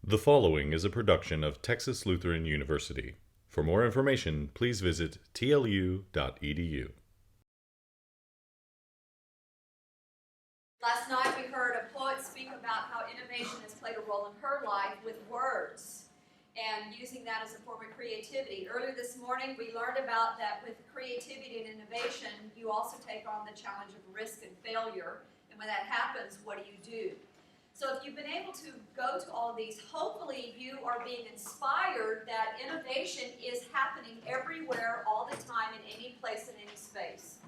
The following is a production of Texas Lutheran University. For more information, please visit tlu.edu. Last night we heard a poet speak about how innovation has played a role in her life with words and using that as a form of creativity. Earlier this morning we learned about that with creativity and innovation you also take on the challenge of risk and failure, and when that happens, what do? So if you've been able to go to all of these, hopefully you are being inspired that innovation is happening everywhere, all the time, in any place, in any space.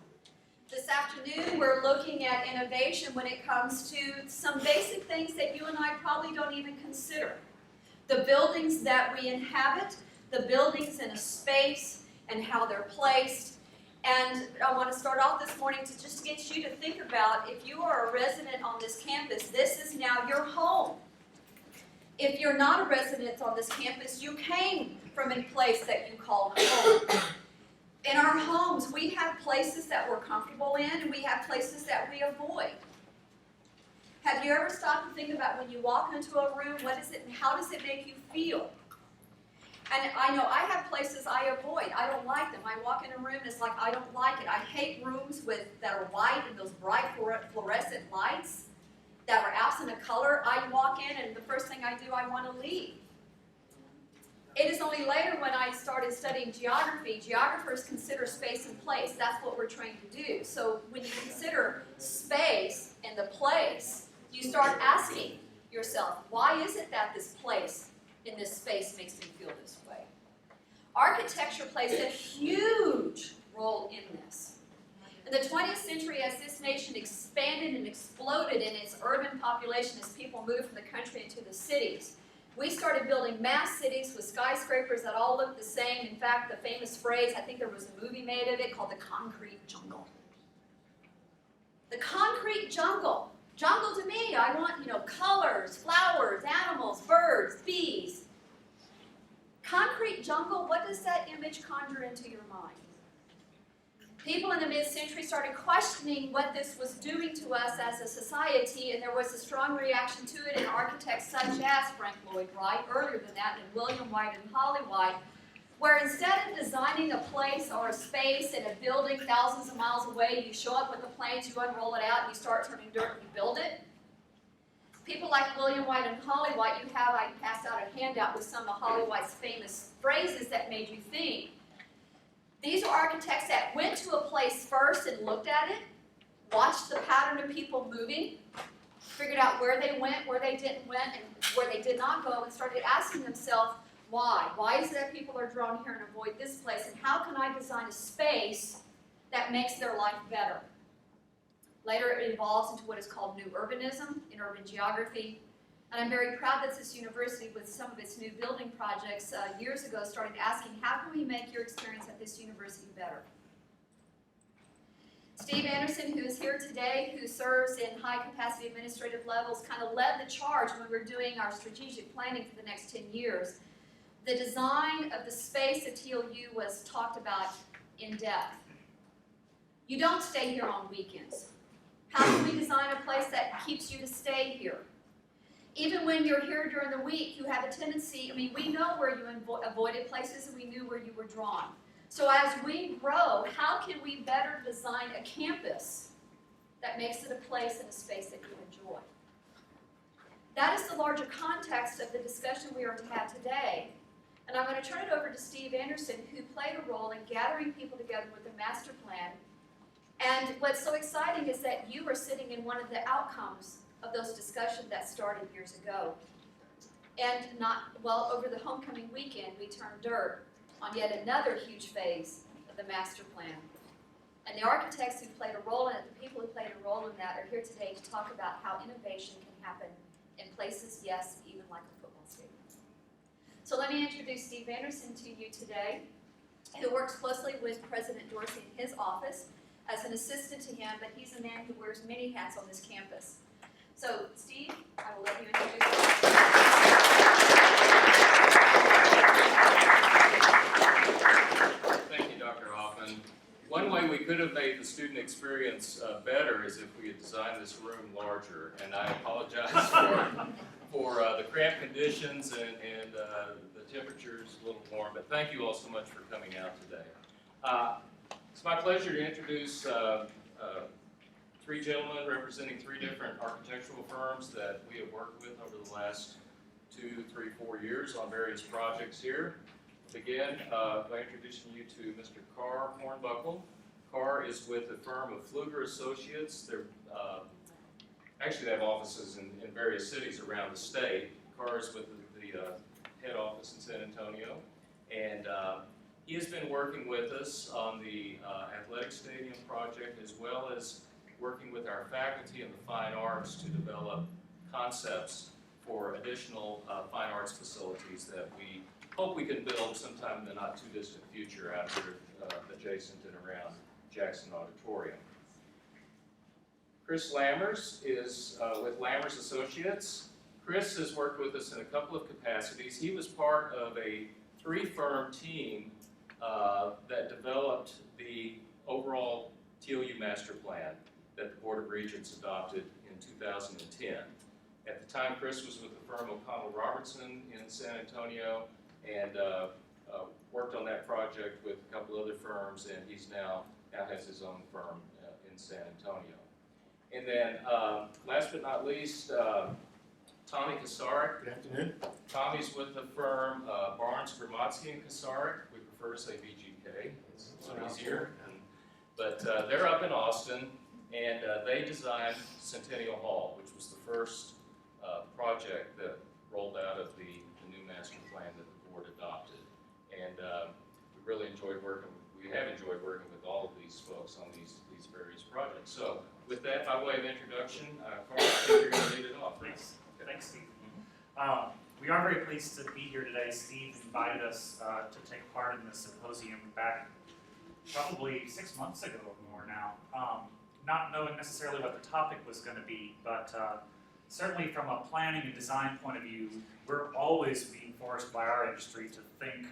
This afternoon we're looking at innovation when it comes to some basic things that you and I probably don't even consider. The buildings that we inhabit, the buildings in a space and how they're placed. And I want to start off this morning to just get you to think about, if you are a resident on this campus, this is now your home. If you're not a resident on this campus, you came from a place that you call home. In our homes, we have places that we're comfortable in, and we have places that we avoid. Have you ever stopped to think about when you walk into a room, what is it and how does it make you feel? And I know I have places I avoid. I don't like them. I walk in a room and it's like I don't like it. I hate rooms that are white and those bright fluorescent lights that are absent of color. I walk in and the first thing I do, I want to leave. It is only later when I started studying geography. Geographers consider space and place. That's what we're trained to do. So when you consider space and the place, you start asking yourself, why is it that this place in this space makes me feel this way? Architecture plays a huge role in this. In the 20th century, as this nation expanded and exploded in its urban population as people moved from the country into the cities, we started building mass cities with skyscrapers that all looked the same. In fact, the famous phrase, I think there was a movie made of it called the concrete jungle. The concrete jungle. Jungle to me, I want, colors, flowers, animals, birds, bees. Concrete jungle, what does that image conjure into your mind? People in the mid-century started questioning what this was doing to us as a society, and there was a strong reaction to it in architects such as Frank Lloyd Wright, earlier than that, and William White and Holly White, where instead of designing a place or a space in a building thousands of miles away, you show up with the planes, you unroll it out, and you start turning dirt and you build it. People like William White and Holly White, I passed out a handout with some of Holly White's famous phrases that made you think. These are architects that went to a place first and looked at it, watched the pattern of people moving, figured out where they went, where they didn't went, and where they did not go, and started asking themselves, why? Why is it that people are drawn here and avoid this place? And how can I design a space that makes their life better? Later it evolves into what is called new urbanism in urban geography. And I'm very proud that this university, with some of its new building projects years ago, started asking, how can we make your experience at this university better? Steve Anderson, who is here today, who serves in high-capacity administrative levels, kind of led the charge when we were doing our strategic planning for the next 10 years. The design of the space at TLU was talked about in depth. You don't stay here on weekends. How can we design a place that keeps you to stay here? Even when you're here during the week, you have a tendency, we know where you avoided places and we knew where you were drawn. So as we grow, how can we better design a campus that makes it a place and a space that you enjoy? That is the larger context of the discussion we are to have today. And I'm going to turn it over to Steve Anderson, who played a role in gathering people together with the master plan. And what's so exciting is that you are sitting in one of the outcomes of those discussions that started years ago. And over the homecoming weekend, we turned dirt on yet another huge phase of the master plan. And the architects who played a role in it, the people who played a role in that, are here today to talk about how innovation can happen in places, yes, even like a football stadium. So let me introduce Steve Anderson to you today, who works closely with President Dorsey in his office as an assistant to him, but he's a man who wears many hats on this campus. So, Steve, I will let you introduce yourself. Thank you, Dr. Hoffman. One way we could have made the student experience better is if we had designed this room larger, and I apologize for the cramped conditions and the temperatures a little warm, but thank you all so much for coming out today. It's my pleasure to introduce three gentlemen representing three different architectural firms that we have worked with over the last 2, 3, 4 years on various projects here. Begin by introducing you to Mr. Carr Hornbuckle. Carr is with the firm of Pfluger Associates. They're actually they have offices in various cities around the state. Carr is with the head office in San Antonio, and he has been working with us on the athletic stadium project, as well as working with our faculty in the fine arts to develop concepts for additional fine arts facilities that we hope we can build sometime in the not too distant future out here adjacent and around Jackson Auditorium. Chris Lammers is with Lammers and Associates. Chris has worked with us in a couple of capacities. He was part of a 3-firm team that developed the overall TLU master plan that the Board of Regents adopted in 2010. At the time, Chris was with the firm O'Connell Robertson in San Antonio and worked on that project with a couple other firms, and he's now has his own firm in San Antonio. And then, last but not least, Tommy Kosarek. Good afternoon. Tommy's with the firm Barnes Gromatzkey Kosarek. We prefer to say BGK. It's easier. But they're up in Austin, and they designed Centennial Hall, which was the first project that rolled out of the new master plan that the board adopted. And we really enjoyed working. We have enjoyed working with all of these folks on these various projects. So with that, by way of introduction, Carl, I think you're going to lead it off. Thanks. Thanks, Steve. We are very pleased to be here today. Steve invited us to take part in this symposium back probably 6 months ago or more now. Not knowing necessarily what the topic was going to be, but certainly from a planning and design point of view, we're always being forced by our industry to think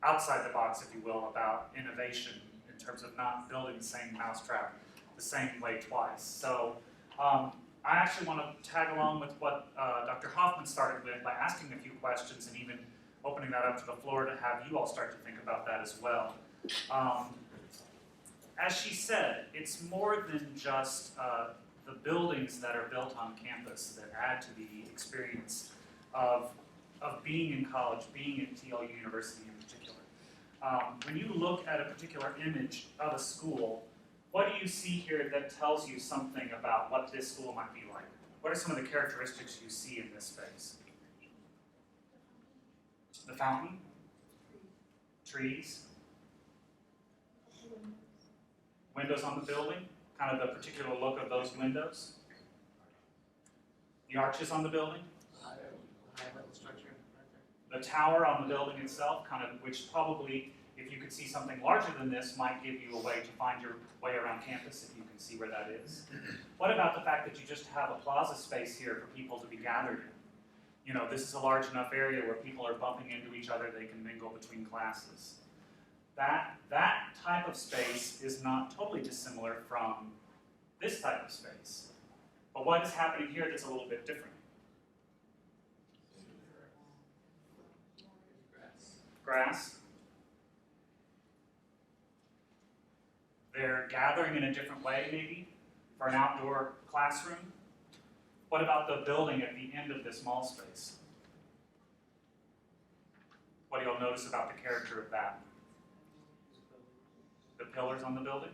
outside the box, if you will, about innovation in terms of not building the same mousetrap the same way twice. So I actually want to tag along with what Dr. Hoffman started with by asking a few questions and even opening that up to the floor to have you all start to think about that as well. As she said, it's more than just the buildings that are built on campus that add to the experience of being in college, being at TLU University in particular. When you look at a particular image of a school, what do you see here that tells you something about what this school might be like? What are some of the characteristics you see in this space? The fountain? Trees? Windows on the building? Kind of the particular look of those windows? The arches on the building? The tower on the building itself, kind of, which probably, if you could see something larger than this, might give you a way to find your way around campus if you can see where that is. What about the fact that you just have a plaza space here for people to be gathered in? You know, this is a large enough area where people are bumping into each other, they can mingle between classes. That type of space is not totally dissimilar from this type of space. But what is happening here that's a little bit different? Grass. They're gathering in a different way, maybe, for an outdoor classroom. What about the building at the end of this mall space? What do y'all notice about the character of that? The pillars on the building?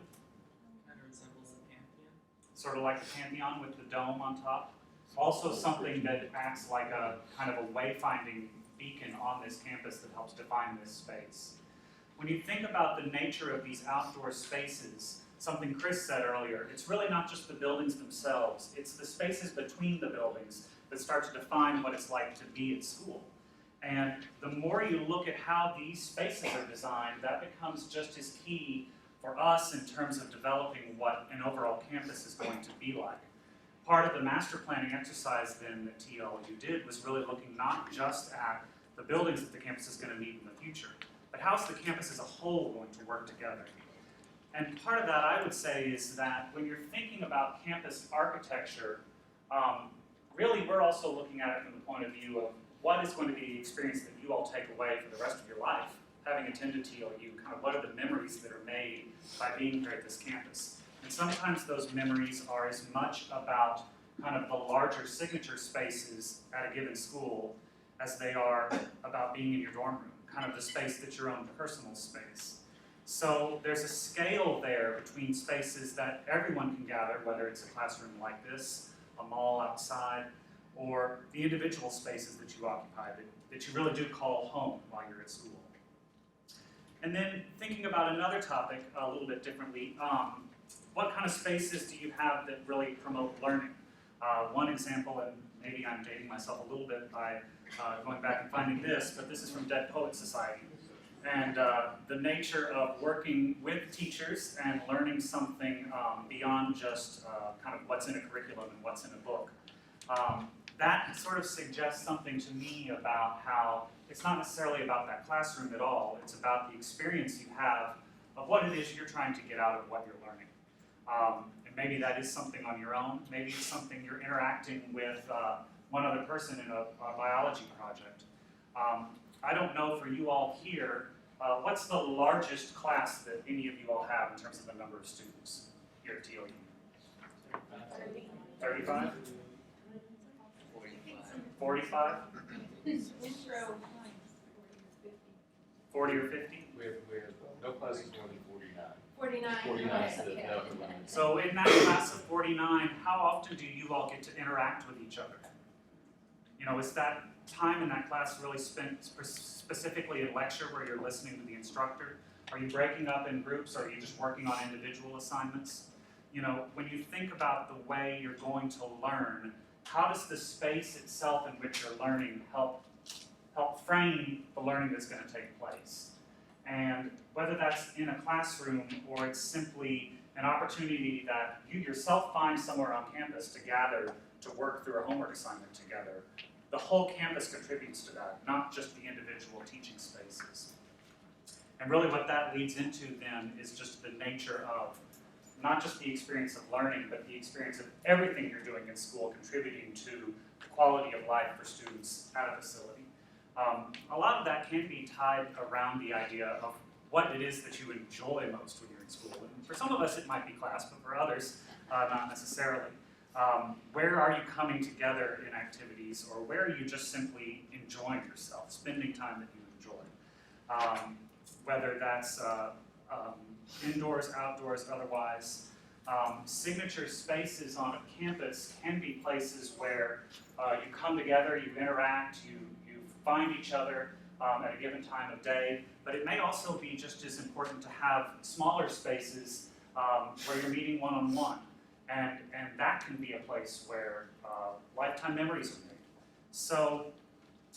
Kind of resembles the Pantheon. Sort of like the Pantheon with the dome on top. Also something that acts like a kind of a wayfinding beacon on this campus that helps define this space. When you think about the nature of these outdoor spaces, something Chris said earlier, it's really not just the buildings themselves, it's the spaces between the buildings that start to define what it's like to be at school. And the more you look at how these spaces are designed, that becomes just as key for us in terms of developing what an overall campus is going to be like. Part of the master planning exercise then that TLU did was really looking not just at the buildings that the campus is going to need in the future, but how's the campus as a whole going to work together? And part of that, I would say, is that when you're thinking about campus architecture, really we're also looking at it from the point of view of what is going to be the experience that you all take away for the rest of your life, having attended TLU, kind of what are the memories that are made by being here at this campus. And sometimes those memories are as much about kind of the larger signature spaces at a given school as they are about being in your dorm room, kind of the space that's your own personal space. So there's a scale there between spaces that everyone can gather, whether it's a classroom like this, a mall outside, or the individual spaces that you occupy that you really do call home while you're at school. And then thinking about another topic a little bit differently, what kind of spaces do you have that really promote learning? One example, and maybe I'm dating myself a little bit by going back and finding this, but this is from Dead Poets Society. And the nature of working with teachers and learning something beyond just kind of what's in a curriculum and what's in a book. That sort of suggests something to me about how it's not necessarily about that classroom at all, it's about the experience you have of what it is you're trying to get out of what you're learning. And maybe that is something on your own, maybe it's something you're interacting with one other person in a biology project. I don't know for you all here, what's the largest class that any of you all have in terms of the number of students here at TLU? 35? 45? 40 or 50? We have no classes more than 49. 49. 49 is the Okay. upper limit. So in that class of 49, how often do you all get to interact with each other? You know, is that time in that class really spent specifically in lecture where you're listening to the instructor? Are you breaking up in groups, or are you just working on individual assignments? You know, when you think about the way you're going to learn, how does the space itself in which you're learning help frame the learning that's going to take place? And whether that's in a classroom or it's simply an opportunity that you yourself find somewhere on campus to gather to work through a homework assignment together, the whole campus contributes to that, not just the individual teaching spaces. And really what that leads into then is just the nature of not just the experience of learning, but the experience of everything you're doing in school contributing to the quality of life for students at a facility. A lot of that can be tied around the idea of what it is that you enjoy most when you're in school. And for some of us it might be class, but for others, not necessarily. Where are you coming together in activities, or where are you just simply enjoying yourself, spending time that you enjoy? Whether that's indoors, outdoors, otherwise. Signature spaces on a campus can be places where you come together, you interact, you find each other at a given time of day, but it may also be just as important to have smaller spaces where you're meeting one-on-one. And that can be a place where lifetime memories are made. So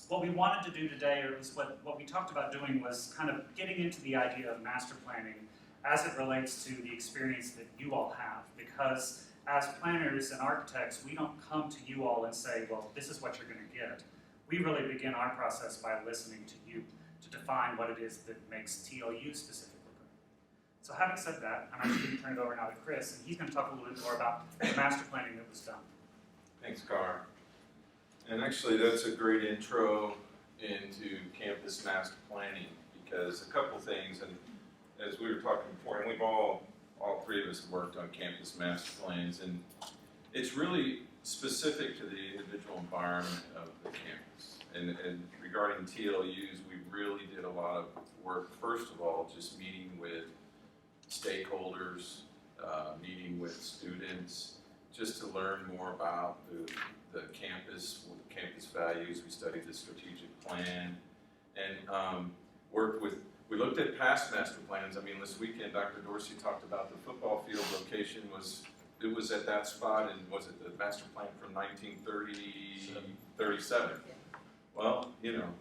what we wanted to do today, or was what we talked about doing, was kind of getting into the idea of master planning as it relates to the experience that you all have. Because as planners and architects, we don't come to you all and say, well, this is what you're going to get. We really begin our process by listening to you to define what it is that makes TLU specifically great. So having said that, I'm actually going to turn it over now to Chris, and he's going to talk a little bit more about the master planning that was done. Thanks, Carr. And actually, that's a great intro into campus master planning, because a couple things, and as we were talking before, and we've all three of us worked on campus master plans, and it's really specific to the individual environment of the campus. And regarding TLUs, we really did a lot of work, first of all, just meeting with stakeholders, meeting with students, just to learn more about the campus, the campus values. We studied the strategic plan, and we looked at past master plans. I mean, this weekend, Dr. Dorsey talked about the football field location it was at that spot, and was it the master plan from 1937? Well, you know,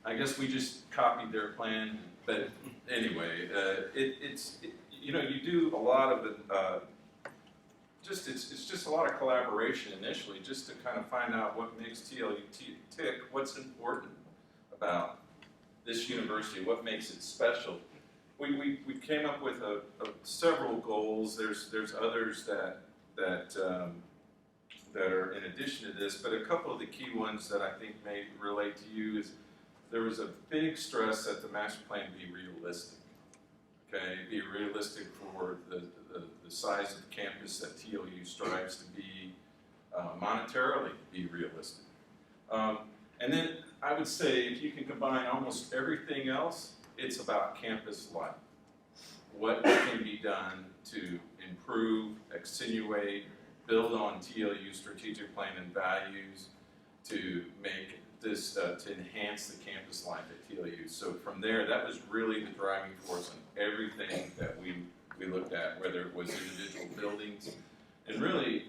I guess we just copied their plan, but anyway, you know, you do a lot of it's just a lot of collaboration initially, just to kind of find out what makes TLU tick, what's important about this university, what makes it special. we came up with several goals. There's others that are in addition to this, but a couple of the key ones that I think may relate to you is there was a big stress that the master plan be realistic. Okay, be realistic for the size of the campus that TLU strives to be, monetarily be realistic. And then I would say if you can combine almost everything else, it's about campus life. What can be done to improve, accentuate, build on TLU's strategic plan and values to make this, to enhance the campus life at TLU. So from there, that was really the driving force on everything that we looked at, whether it was individual buildings. And really,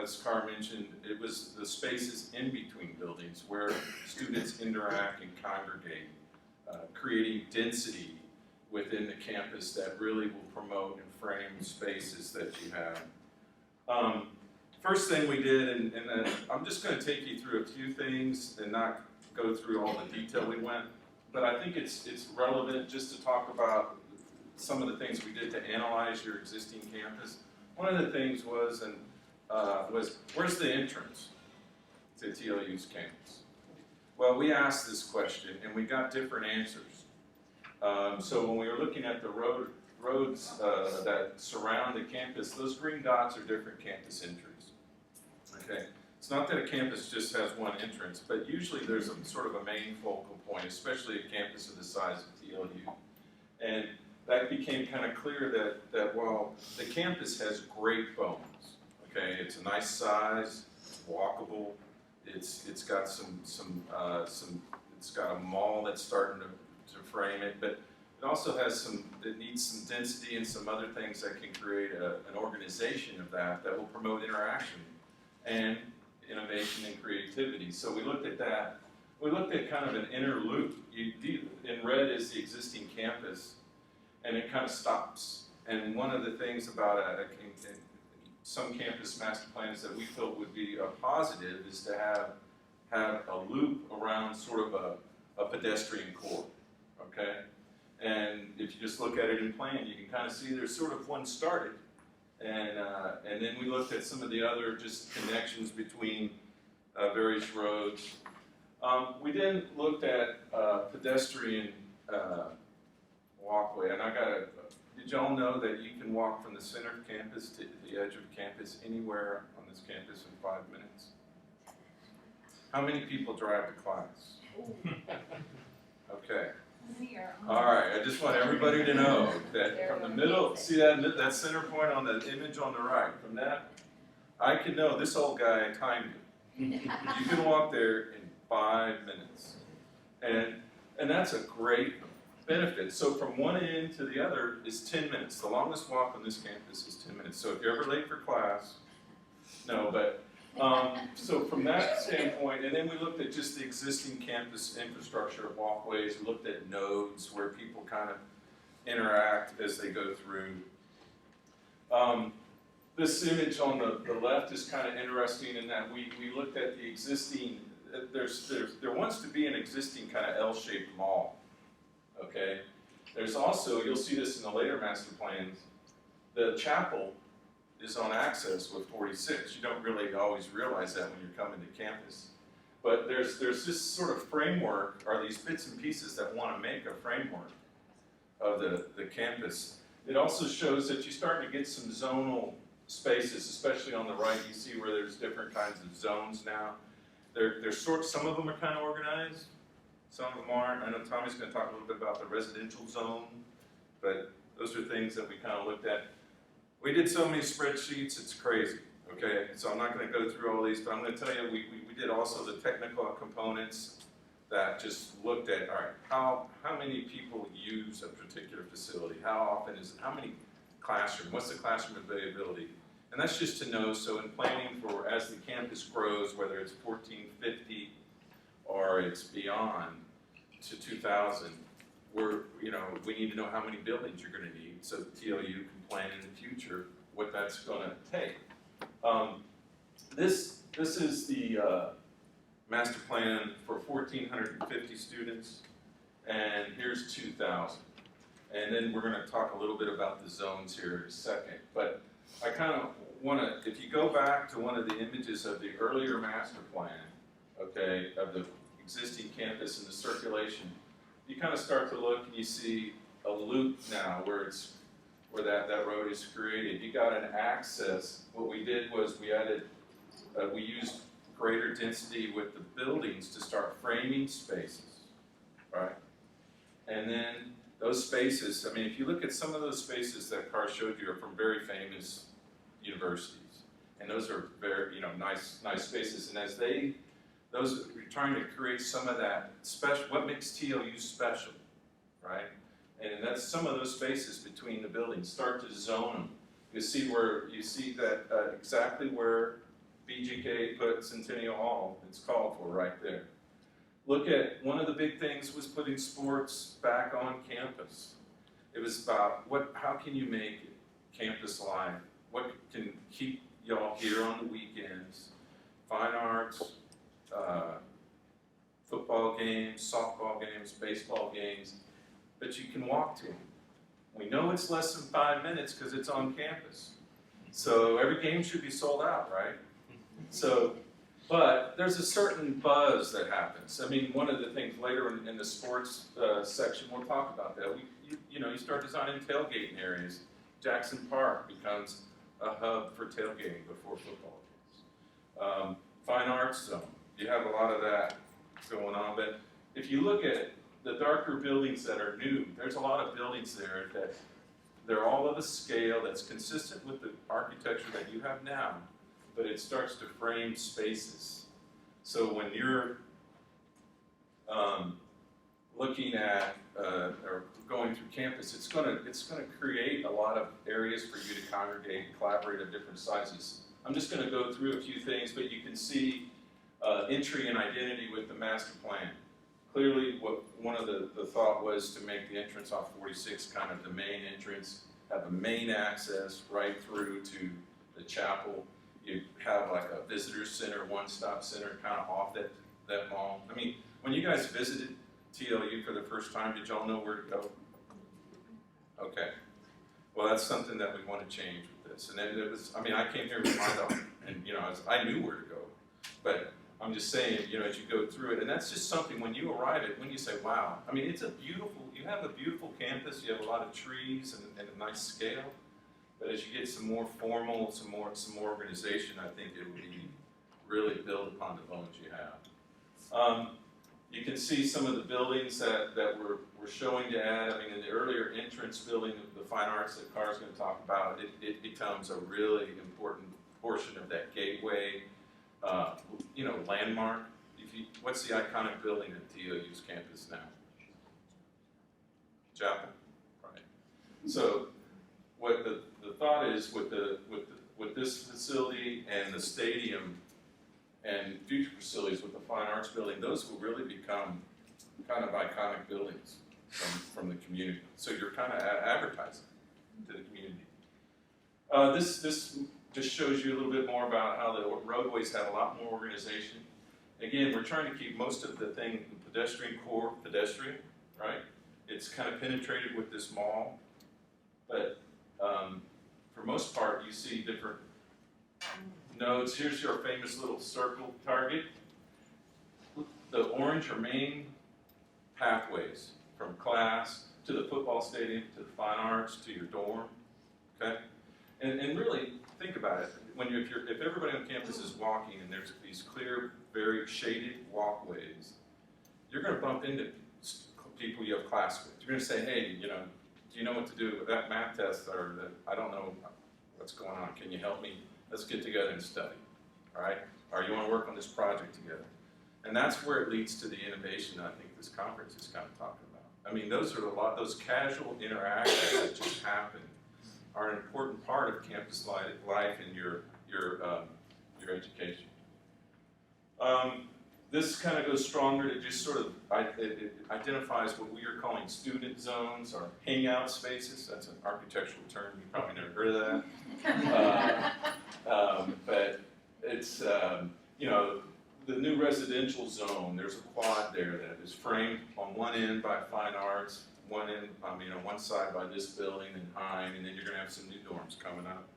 as Carr mentioned, it was the spaces in between buildings where students interact and congregate, creating density within the campus that really will promote and frame spaces that you have. First thing we did, and then I'm just going to take you through a few things and not go through all the detail we went, but I think it's relevant just to talk about some of the things we did to analyze your existing campus. One of the things was where's the entrance to TLU's campus? Well, we asked this question and we got different answers. So when we were looking at the roads that surround the campus, those green dots are different campus entries. Okay, it's not that a campus just has one entrance, but usually there's a sort of a main focal point, especially a campus of the size of TLU. And that became kind of clear that while the campus has great bones, okay, it's a nice size, it's walkable, it's got it's got a mall that's starting to frame it, but it also has it needs some density and some other things that can create an organization of that will promote interaction and innovation and creativity. So we looked at that. We looked at kind of an inner loop. In red is the existing campus, and it kind of stops. And one of the things about some campus master plans that we felt would be a positive is to have a loop around sort of a pedestrian core, okay? And if you just look at it in plan, you can kind of see there's sort of one started, and then we looked at some of the other just connections between various roads. We then looked at pedestrian walkway, and did y'all know that you can walk from the center of campus to the edge of campus anywhere on this campus in 5 minutes? How many people drive to class? Okay. All right, I just want everybody to know that from the middle, see that center point on the image on the right, from that, I can know this old guy timed it. You can walk there in 5 minutes. And that's a great benefit. So from one end to the other is 10 minutes. The longest walk on this campus is 10 minutes. So if you're ever late for class, no, but so from that standpoint, and then we looked at just the existing campus infrastructure of walkways. We looked at nodes where people kind of interact as they go through. This image on the left is kind of interesting in that we looked at the existing, there wants to be an existing kind of L-shaped mall, okay? There's also, you'll see this in the later master plans, the chapel is on access with 46. You don't really always realize that when you're coming to campus. But there's this sort of framework, or these bits and pieces that want to make a framework of the campus. It also shows that you're starting to get some zonal spaces, especially on the right. You see where there's different kinds of zones now. Some of them are kind of organized, some of them aren't. I know Tommy's going to talk a little bit about the residential zone, but those are things that we kind of looked at. We did so many spreadsheets, it's crazy, okay? So I'm not going to go through all these, but I'm going to tell you we did also the technical components that just looked at, all right, how many people use a particular facility? How often is it? How many classrooms? What's the classroom availability? And that's just to know, so in planning for as the campus grows, whether it's 1450 or it's beyond to 2000, we need to know how many buildings you're going to need so that TLU can plan in the future what that's going to take. This is the master plan for 1,450 students, and here's 2,000. And then we're going to talk a little bit about the zones here in a second. But I kind of want to, if you go back to one of the images of the earlier master plan, okay, of the existing campus and the circulation, you kind of start to look and you see a loop now where that road is created. You got an access. What we did was we used greater density with the buildings to start framing spaces, right? And then those spaces, I mean, if you look at some of those spaces that Carr showed you are from very famous universities. And those are very, nice spaces. And as we're trying to create some of that special, what makes TLU special, right? And that's some of those spaces between the buildings. Start to zone them. You see that exactly where BGK put Centennial Hall. It's called for right there. Look at, one of the big things was putting sports back on campus. It was about how can you make campus life? What can keep y'all here on the weekends? Fine arts, football games, softball games, baseball games, but you can walk to them. We know it's less than 5 minutes because it's on campus. So every game should be sold out, right? So, but there's a certain buzz that happens. I mean, one of the things later in the sports section, we'll talk about that. You start designing tailgating areas. Jackson Park becomes a hub for tailgating before football games. Fine arts zone, you have a lot of that going on. But if you look at the darker buildings that are new, there's a lot of buildings there that they're all of a scale that's consistent with the architecture that you have now, but it starts to frame spaces. So when you're looking at or going through campus, it's going to create a lot of areas for you to congregate and collaborate of different sizes. I'm just going to go through a few things, but you can see entry and identity with the master plan. Clearly, one of the thought was to make the entrance off 46 kind of the main entrance, have a main access right through to the chapel. You have like a visitor center, one-stop center kind of off that mall. I mean, when you guys visited TLU for the first time, did y'all know where to go? Okay. Well, that's something that we want to change with this. And then I came here with my dog, and I knew where to go. But I'm just saying, as you go through it, and that's just something when you arrive at, when you say, wow, I mean, you have a beautiful campus, you have a lot of trees and a nice scale, but as you get some more formal, some more organization, I think it will be really build upon the bones you have. You can see some of the buildings that we're showing to add. I mean, in the earlier entrance building of the fine arts that Carr's going to talk about, it becomes a really important portion of that gateway, landmark. What's the iconic building at TLU's campus now? Chapel, right? So, what the thought is with this facility and the stadium and future facilities with the fine arts building, those will really become kind of iconic buildings from the community. So you're kind of advertising to the community. This just shows you a little bit more about how the roadways have a lot more organization. Again, we're trying to keep most of the pedestrian core pedestrian, right? It's kind of penetrated with this mall, but for most part, you see different nodes. Here's your famous little circle target. The orange are main pathways from class to the football stadium, to the fine arts, to your dorm, okay? And really, think about it. If everybody on campus is walking and there's these clear, very shaded walkways, you're going to bump into people you have class with. You're going to say, hey, do you know what to do with that math test, or I don't know what's going on. Can you help me? Let's get together and study, all right? Or you want to work on this project together. And that's where it leads to the innovation I think this conference is kind of talking about. I mean, those casual interactions that just happen are an important part of campus life and your education. This kind of goes stronger to just sort of, it identifies what we are calling student zones or hangout spaces. That's an architectural term, you probably never heard of that. But it's, the new residential zone, there's a quad there that is framed on one end by fine arts, one on one side by this building in Hine, and then you're going to have some new dorms coming up.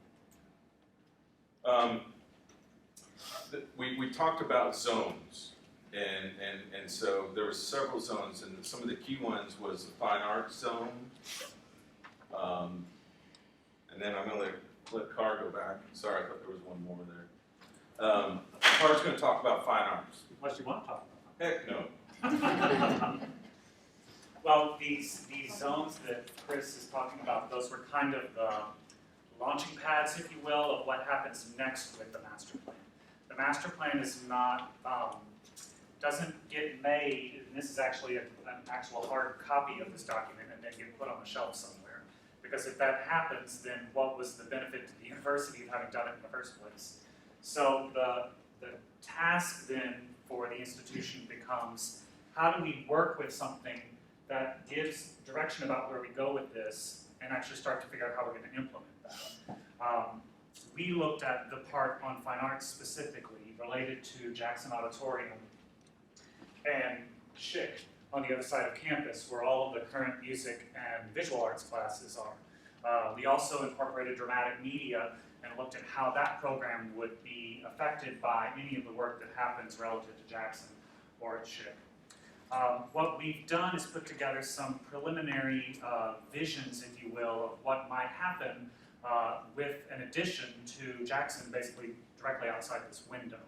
We talked about zones, and so there were several zones, and some of the key ones was the fine arts zone, and then I'm going to let Carr go back. Sorry, I thought there was one more there. Carr's going to talk about fine arts. Unless you want to talk Heck no. about it. Well, these zones that Chris is talking about, those were kind of the launching pads, if you will, of what happens next with the master plan. The master plan is not, doesn't get made, and this is actually an actual hard copy of this document, and then get put on the shelf somewhere. Because if that happens, then what was the benefit to the university of having done it in the first place? So the task then for the institution becomes, how do we work with something that gives direction about where we go with this and actually start to figure out how we're going to implement that. We looked at the part on fine arts specifically related to Jackson Auditorium and Schick on the other side of campus where all of the current music and visual arts classes are. We also incorporated dramatic media and looked at how that program would be affected by any of the work that happens relative to Jackson or at Schick. What we've done is put together some preliminary visions, if you will, of what might happen with an addition to Jackson basically directly outside this window.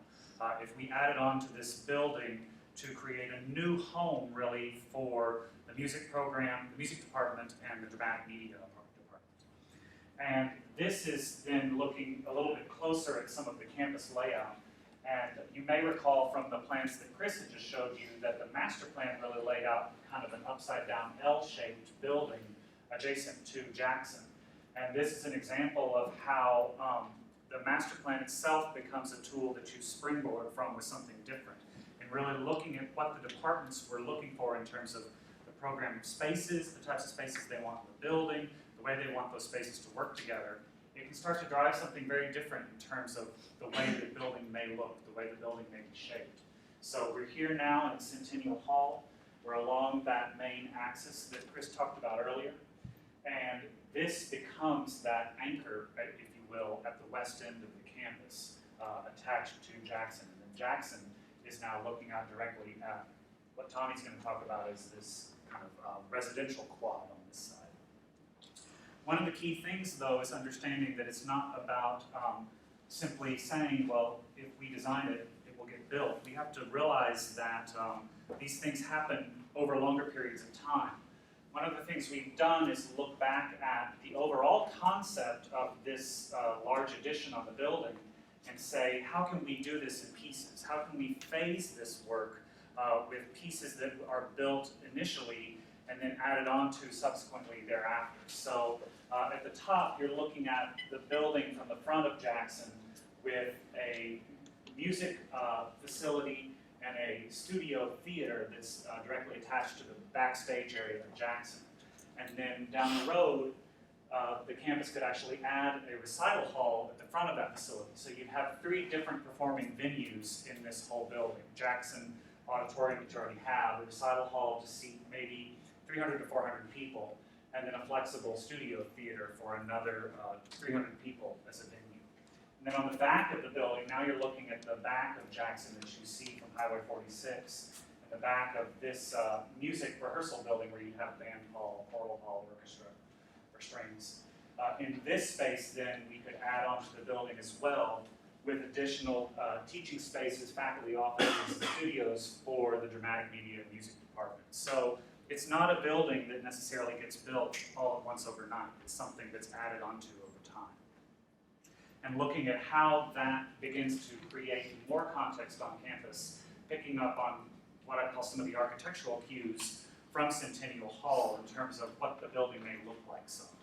If we added on to this building to create a new home really for the music program, the music department, and the dramatic media department. And this is then looking a little bit closer at some of the campus layout. And you may recall from the plans that Chris had just showed you that the master plan really laid out kind of an upside-down L-shaped building adjacent to Jackson. And this is an example of how the master plan itself becomes a tool that you springboard from with something different. And really looking at what the departments were looking for in terms of the program spaces, the types of spaces they want in the building, the way they want those spaces to work together. It can start to drive something very different in terms of the way the building may look, the way the building may be shaped. So we're here now in Centennial Hall. We're along that main axis that Chris talked about earlier. And this becomes that anchor, if you will, at the west end of the campus attached to Jackson. And then Jackson is now looking out directly at what Tommy's going to talk about is this kind of residential quad on this side. One of the key things, though, is understanding that it's not about simply saying, well, if we design it, it will get built. We have to realize that these things happen over longer periods of time. One of the things we've done is look back at the overall concept of this large addition on the building and say, how can we do this in pieces? How can we phase this work with pieces that are built initially and then added on to subsequently thereafter? So at the top, you're looking at the building from the front of Jackson with a music facility and a studio theater that's directly attached to the backstage area of Jackson. And then down the road, the campus could actually add a recital hall at the front of that facility. So you'd have 3 different performing venues in this whole building. Jackson Auditorium, which you already have, a recital hall to seat maybe 300 to 400 people, and then a flexible studio theater for another 300 people as a venue. And then on the back of the building, now you're looking at the back of Jackson that you see from Highway 46, and the back of this music rehearsal building where you have band hall, choral hall, orchestra, or strings. In this space, then, we could add on to the building as well with additional teaching spaces, faculty offices, and studios for the dramatic media and music department. So it's not a building that necessarily gets built all at once overnight. It's something that's added onto over time. And looking at how that begins to create more context on campus, picking up on what I call some of the architectural cues from Centennial Hall in terms of what the building may look like someday.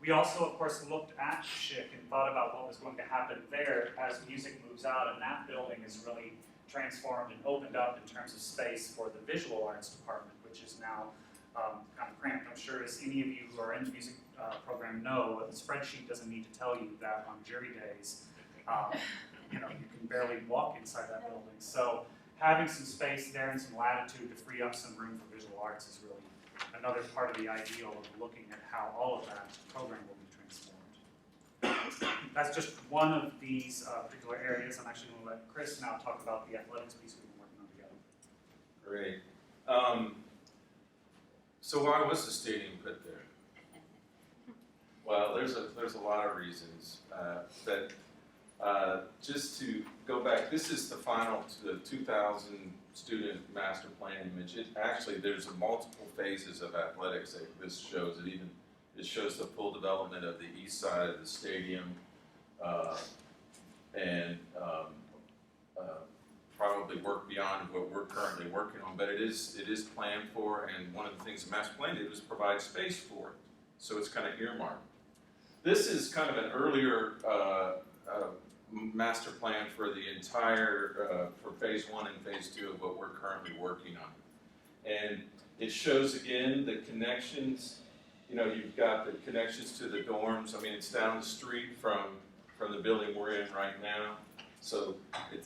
We also, of course, looked at Schick and thought about what was going to happen there as music moves out, and that building is really transformed and opened up in terms of space for the visual arts department, which is now kind of cramped. I'm sure as any of you who are in the music program know, the spreadsheet doesn't need to tell you that on jury days, you can barely walk inside that building. So having some space there and some latitude to free up some room for visual arts is really another part of the ideal of looking at how all of that program will be transformed. That's just one of these particular areas. I'm actually going to let Chris now talk about the athletics piece we've been working on together. Great. So why was the stadium put there? Well, there's a lot of reasons just to go back, this is the final to the 2000 student master plan image. There's multiple phases of athletics that this shows. It shows the full development of the east side of the stadium, and probably work beyond what we're currently working on. But it is planned for, and one of the things the master plan did was provide space for it. So it's kind of earmarked. This is kind of an earlier master plan for the entire, for phase 1 and phase 2 of what we're currently working on. And it shows again the connections. You've got the connections to the dorms. I mean, it's down the street from the building we're in right now. So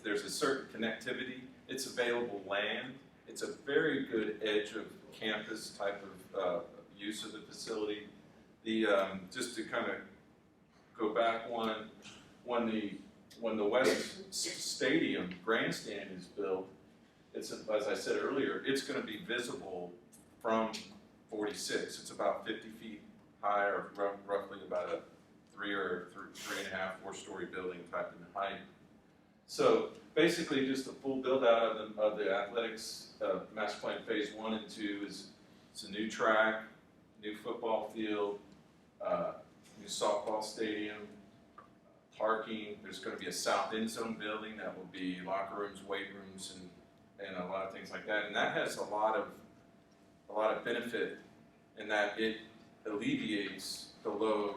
there's a certain connectivity. It's available land. It's a very good edge of campus type of use of the facility. Just to kind of go back when the West Stadium grandstand is built, as I said earlier, it's going to be visible from 46. It's about 50 feet high, or roughly about a 3.5-4 story building type in height. So basically, just the full build out of the athletics master plan phase 1 and 2 is it's a new track, new football field, new softball stadium, parking. There's going to be a south end zone building that will be locker rooms, weight rooms, and a lot of things like that. And that has a lot of benefit in that it alleviates the load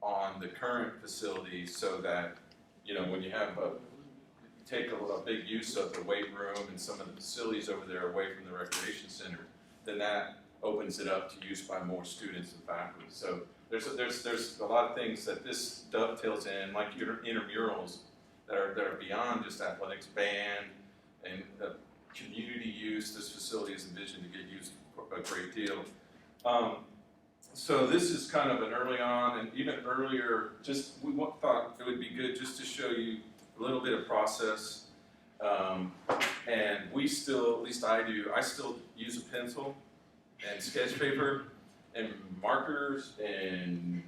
on the current facilities, so that when you have take a big use of the weight room and some of the facilities over there away from the recreation center, then that opens it up to use by more students and faculty. So there's a lot of things that this dovetails in, like intramurals that are beyond just athletics, band, and community use. This facility is envisioned to get used a great deal. So this is kind of an early on, and even earlier, we thought it would be good just to show you a little bit of process. And we still, at least I do, I still use a pencil and sketch paper and markers, and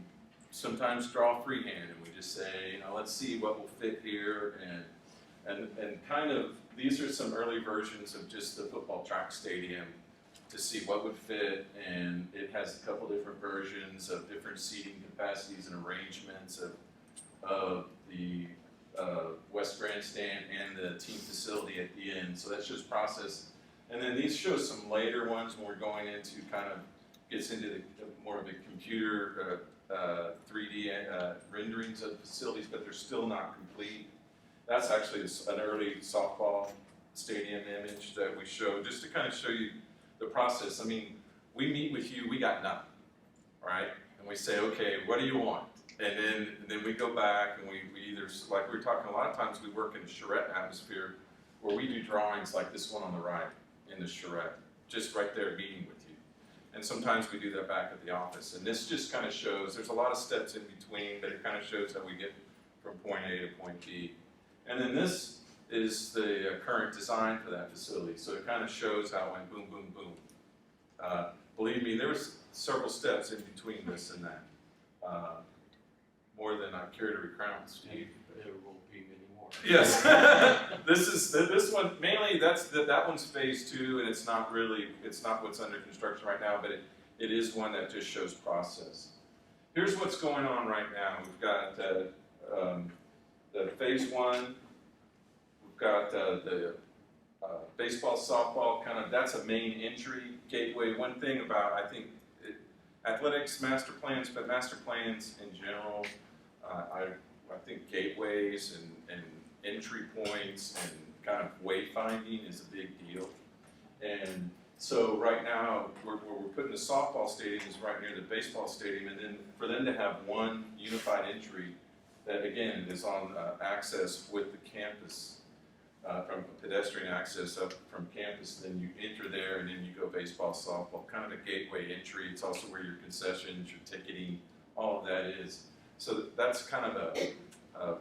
sometimes draw freehand, and we just say, let's see what will fit here, and kind of, these are some early versions of just the football track stadium to see what would fit, and it has a couple different versions of different seating capacities and arrangements of the West Grandstand and the team facility at the end. So that's just process. And then these show some later ones when we're going into kind of gets into more of the computer 3D renderings of facilities, but they're still not complete. That's actually an early softball stadium image that we show, just to kind of show you the process. I mean, we meet with you, we got nothing, right? And we say, okay, what do you want? And then we go back and we either, like we were talking, a lot of times we work in a charrette atmosphere where we do drawings like this one on the right in the charrette, just right there meeting with you. And sometimes we do that back at the office. And this just kind of shows, there's a lot of steps in between, but it kind of shows how we get from point A to point B. And then this is the current design for that facility. So it kind of shows how it went boom, boom, boom. Believe me, there was several steps in between this and that. More than I care to recount, Steve. There won't be many more. Yes. this one, mainly that one's phase 2, and it's not what's under construction right now, but it is one that just shows process. Here's what's going on right now. We've got the phase 1. We've got the baseball, softball, kind of, that's a main entry gateway. One thing about, I think, athletics master plans, but master plans in general, I think gateways and entry points and kind of wayfinding is a big deal. And so right now, where we're putting the softball stadium is right near the baseball stadium, and then for them to have one unified entry that, again, is on access with the campus, from pedestrian access up from campus, then you enter there and then you go baseball, softball, kind of a gateway entry. It's also where your concessions, your ticketing, all of that is. So that's kind of a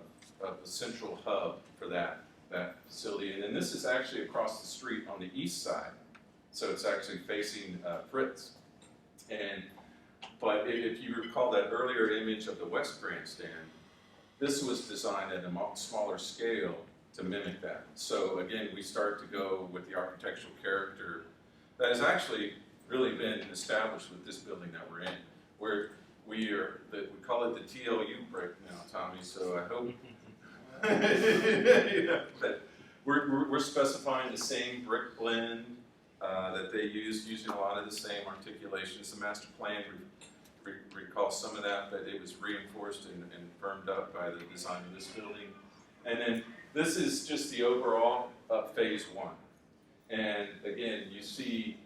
central hub for that facility. And then this is actually across the street on the east side. So it's actually facing Fritz. But if you recall that earlier image of the West Grandstand, this was designed at a smaller scale to mimic that. So again, we start to go with the architectural character that has actually really been established with this building that we're in, where we call it the TLU brick now, Tommy. So I hope that we're specifying the same brick blend that they use, using a lot of the same articulations. The master plan recall some of that, but it was reinforced and firmed up by the design of this building. And then this is just the overall phase one. And again, you see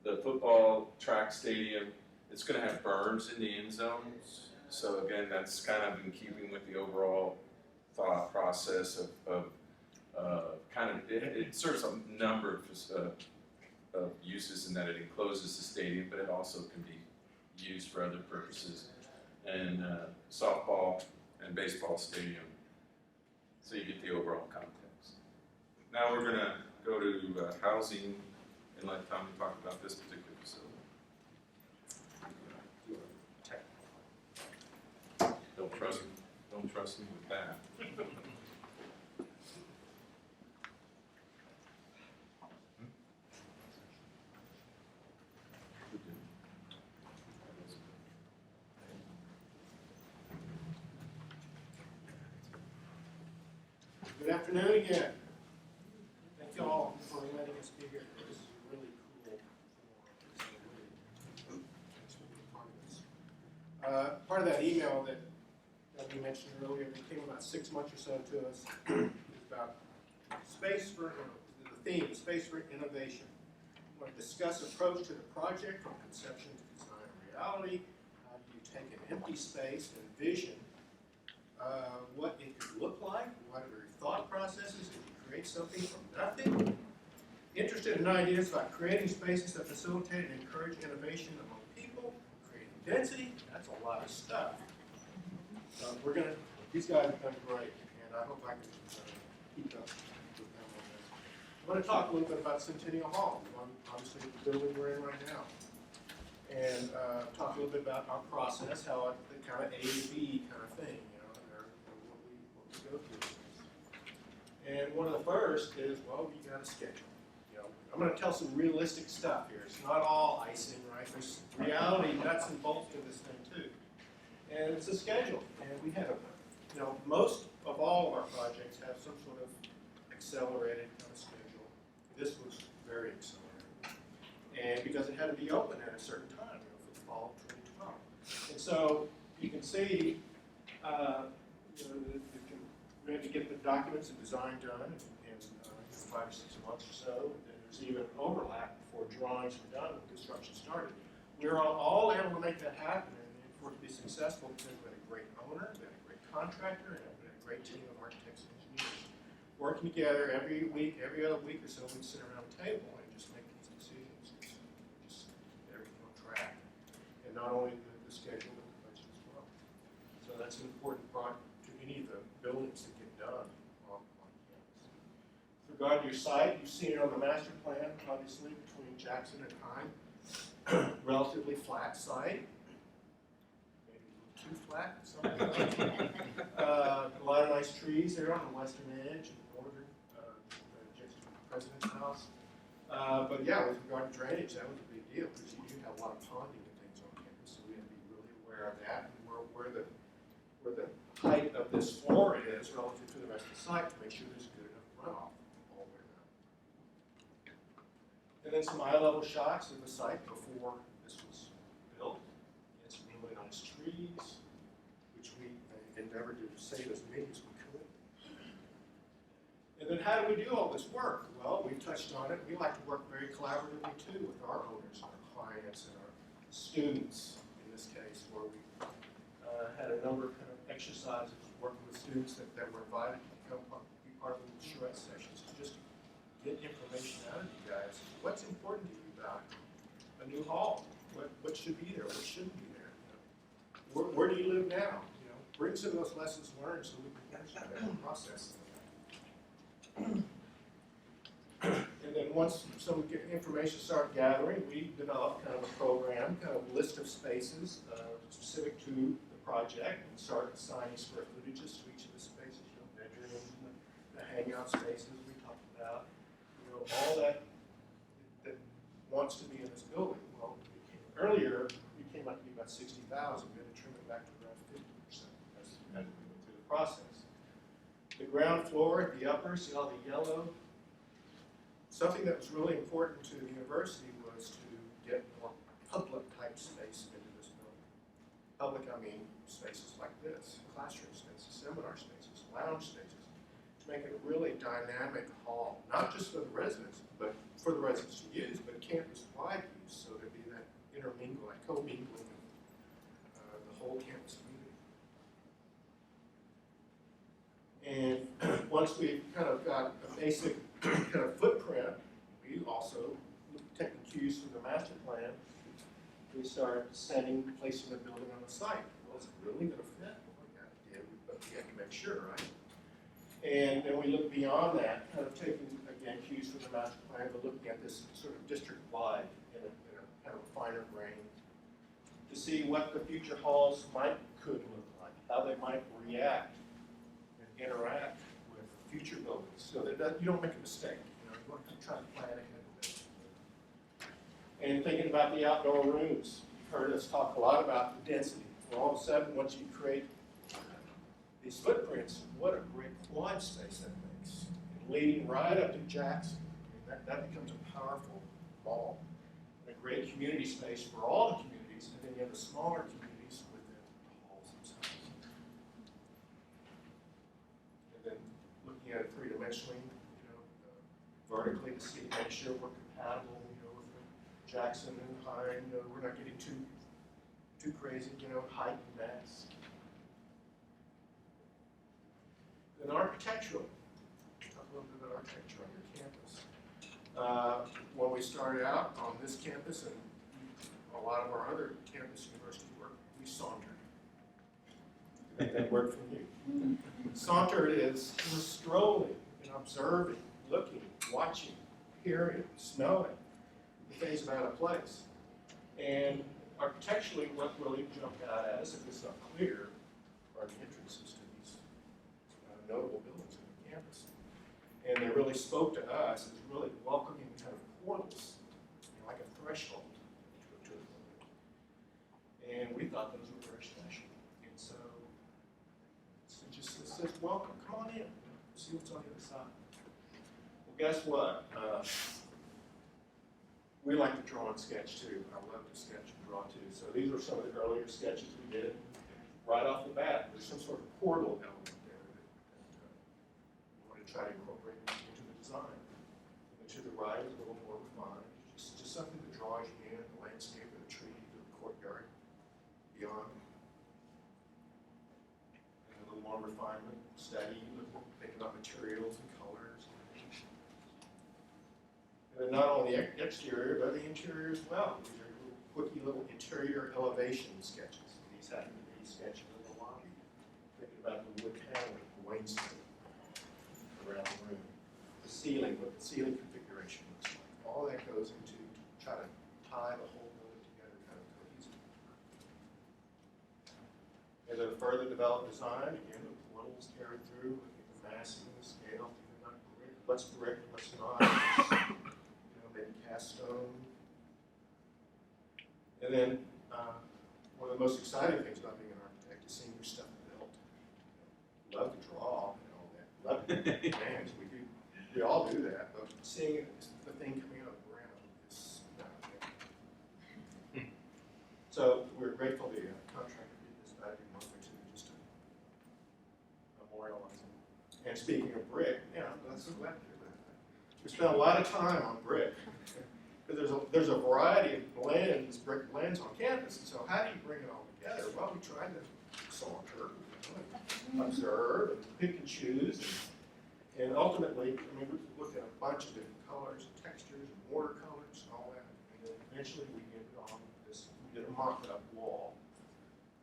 the football track stadium. It's going to have berms in the end zones. So again, that's kind of in keeping with the overall thought process of it serves a number of uses in that it encloses the stadium, but it also can be used for other purposes. And softball and baseball stadium. So you get the overall context. Now we're going to go to housing and let Tommy talk about this particular facility. Don't trust me with that. Good afternoon again. Thank you all for letting us be here. This is really cool. Part of that email that we mentioned earlier, that came about 6 months or so to us, is about space for, the theme, space for innovation. We want to discuss approach to the project from conception to design and reality. How do you take an empty space and vision what it could look like? What are your thought processes? Did you create something from nothing? Interested in ideas about creating spaces that facilitate and encourage innovation among people, creating density. That's a lot of stuff. These guys have done great, and I hope I can keep up with them on this. I want to talk a little bit about Centennial Hall, obviously the building we're in right now, and talk a little bit about our process, how the kind of A to B kind of thing, what we go through. And one of the first is, well, we got a schedule. I'm going to tell some realistic stuff here. It's not all icing, right? There's reality, nuts and bolts to this thing too. And it's a schedule. And we have, most of all of our projects have some sort of accelerated kind of schedule. This was very accelerated. And because it had to be open at a certain time, for the fall of 2012. And so you can see, we had to get the documents and design done in 5 or 6 months or so. And then there's even overlap before drawings were done and construction started. We were all able to make that happen, and for it to be successful, because we had a great owner, we had a great contractor, and we had a great team of architects and engineers working together every week, every other week or so. We'd sit around the table and just make these decisions, just get everything on track, and not only the schedule but the budget as well. So that's an important part to any of the buildings that get done on campus. With regard to your site, you've seen it on the master plan, obviously, between Jackson and Hine. Relatively flat site, maybe a little too flat, something like that. A lot of nice trees there on the western edge and northern, adjacent to the president's house. But yeah, with regard to drainage, that was a big deal because you do have a lot of ponding and things on campus, so we had to be really aware of that and where the height of this floor is relative to the rest of the site to make sure there's good enough runoff all the way around. And then some eye-level shots of the site before this was built. And some really nice trees, which we endeavored to save as many as we could. And then how do we do all this work? Well, we've touched on it. We like to work very collaboratively too with our owners, our clients, and our students in this case, where we had a number of kind of exercises working with students that were invited to become be part of the charrette sessions to new hall. What should be there? What shouldn't be there? Where do you live now? Bring some of those lessons learned so we can finish that process. And then once some information started gathering, we developed kind of a program, kind of a list of spaces specific to the project, and started assigning square footages to each of the spaces, bedrooms, the hangout spaces we talked about, all that wants to be in this building. Well, earlier, it came out to be about 60,000. We had to trim it back to around 50% as we went through the process. The ground floor, the upper, see all the yellow? Something that was really important to the university was to get more public type space into this building. Public, I mean spaces like this, classroom spaces, seminar spaces, lounge spaces, to make it a really dynamic hall, not just for the residents, but for the residents to use, but campus-wide use, so there'd be that intermingling, co-mingling of the whole campus community. And once we kind of got a basic kind of footprint, we also, taking cues from the master plan, we started placing the building on the site. Well, is it really going to fit? Well, yeah, but we have to make sure, right? And then we look beyond that, kind of taking, again, cues from the master plan, but looking at this sort of district-wide in a kind of finer grain to see what the future halls could look like, how they might react and interact with future buildings, so that you don't make a mistake. You want to try to plan ahead of it. And thinking about the outdoor rooms, you've heard us talk a lot about the density. Well, all of a sudden, once you create these footprints, what a great quad space that makes. And leading right up to Jackson, that becomes a powerful mall. And a great community space for all the communities, and then you have the smaller communities within the halls themselves. And then looking at it three-dimensionally, vertically to see, make sure we're compatible, with the Jackson and Hine, we're not getting too crazy, height and mass. And architectural, talk a little bit about architecture on your campus. When we started out on this campus and a lot of our other campus university work, we sauntered. I think that word from you. Sauntered is strolling and observing, looking, watching, hearing, smelling the things about a place. And architecturally, what really jumped out at us, if it's not clear, are the entrances to these notable buildings on the campus. And they really spoke to us as really welcoming kind of portals, like a threshold to a building. And we thought those were very special. And so it just says, welcome, come on in, see what's on the other side. Well, guess what? We like to draw and sketch too. I love to sketch and draw too. So these are some of the earlier sketches we did. Right off the bat, there's some sort of portal element there that we want to try to incorporate into the design. And to the right is a little more refined. Just something that draws you in, the landscape of the tree, the courtyard, beyond. And a little more refinement, study, think about materials and colors. And not only the exterior, but the interior as well. These are quickie little interior elevation sketches. These happen to be sketches of the lobby. Thinking about the wood paneling, the wainscoting around the room. The ceiling, what the ceiling configuration looks like. All that goes into try to tie the whole building together kind of cohesively. And then further developed design, again, the portals carried through, looking at the massing, the scale, thinking about what's brick, what's not. Maybe cast stone. And then one of the most exciting things about being an architect is seeing your stuff built. Love to draw and all that. Love to make plans. We all do that, but seeing the thing coming out of the ground is not there. So we're grateful the contractor did this back in a month or two just to memorialize it. And speaking of brick, that's so glad to hear that. We spent a lot of time on brick. Because there's a variety of blends, brick blends on campus, and so how do you bring it all together? Well, we tried to saunter, observe, and pick and choose, and ultimately, we looked at a bunch of different colors and textures and watercolors and all that, and then eventually we ended did a mock-up wall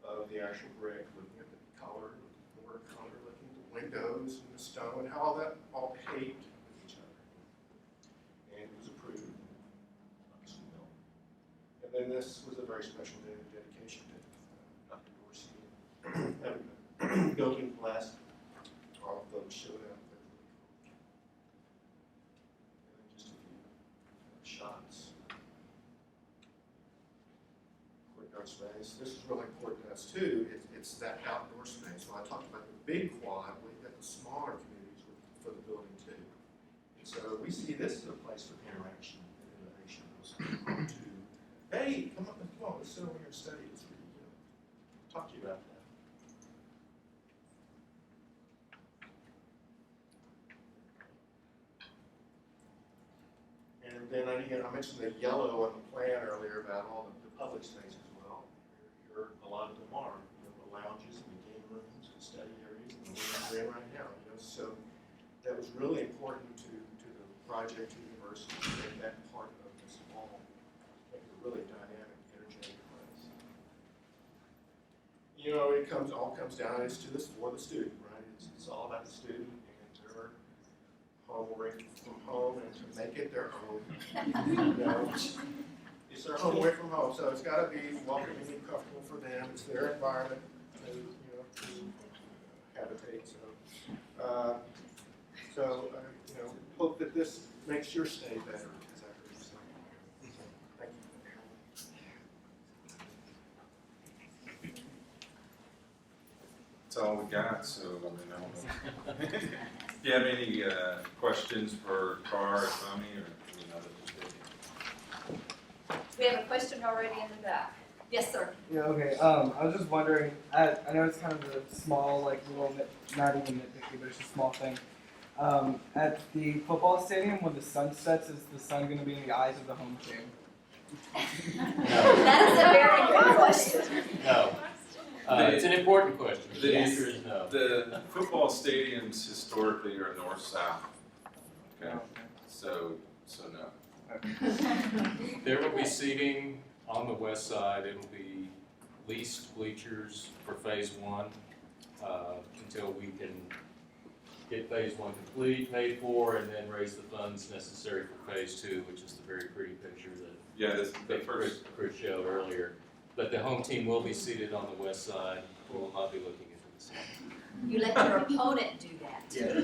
of the actual brick, looking at the color, the word color, looking at the windows and the stone, how all that all behaved with each other. And it was approved. Obviously, no. And then this was a very special day of dedication to Dr. Dorsey. Building blessed. All of those showed up. And then just a few shots. Courtyard space. This is really important to us too. It's that outdoor space. When I talked about the big quad, we've got the smaller communities for the building too. And so we see this as a place for interaction and innovation. Hey, come on, let's sit over here and study. Let's talk to you about that. And then I mentioned the yellow on the plan earlier about all the public space as well. Here, a lot of them are, the lounges and the game rooms and study areas and the rooms we're in right now. So that was really important to the project, to the university, to make that part of this all, make it a really dynamic, energetic place. It all comes down to this for the student, right? It's all about the student and their home away from home and to make it their own. It's their home away from home, so it's got to be welcoming and comfortable for them. It's their environment to habitate. So hope that this makes your stay better. As I heard you say. Thank you. That's all we got, so if you have any questions for Carr or Tommy or We have a question already in the back. Yes, sir. Yeah, okay. I was just wondering, I know it's kind of a small, like, little, not even nitpicky, but it's a small thing. At the football stadium, when the sun sets, is the sun going to be in the eyes of the home team? That is a very good question. No. It's an important question. The answer is no. The football stadiums historically are north-south. Okay, so no. There will be seating on the west side. It'll be leased bleachers for phase one until we can get phase one complete, paid for, and then raise the funds necessary for phase two, which is the very pretty picture that Chris showed earlier. But the home team will be seated on the west side. We will not be looking into the south. You let your opponent do that. Yeah.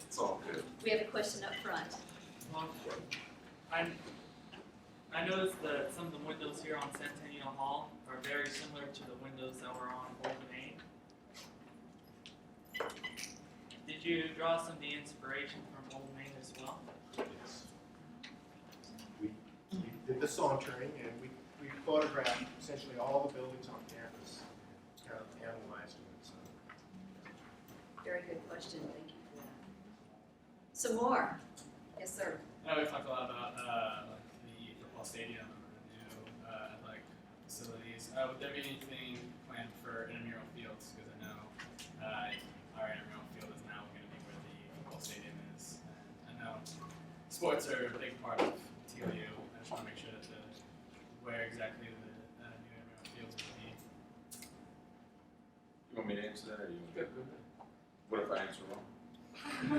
It's all good. We have a question up front. I noticed that some of the windows here on Centennial Hall are very similar to the windows that were on Old Main. Did you draw some of the inspiration from Old Main as well? We did the sauntering and we photographed essentially all the buildings on campus, kind of analyzed them. So. Very good question. Thank you for that. Some more. Yes, sir. We talked a lot about like the football stadium and the new athletic facilities. Would there be anything planned for intramural fields? Because I know our intramural field is now going to be where the football stadium is. And I know sports are a big part of TLU. I just want to make sure that where exactly the new intramural fields would be. You want me to answer that, or you? Good. What if I answer wrong? You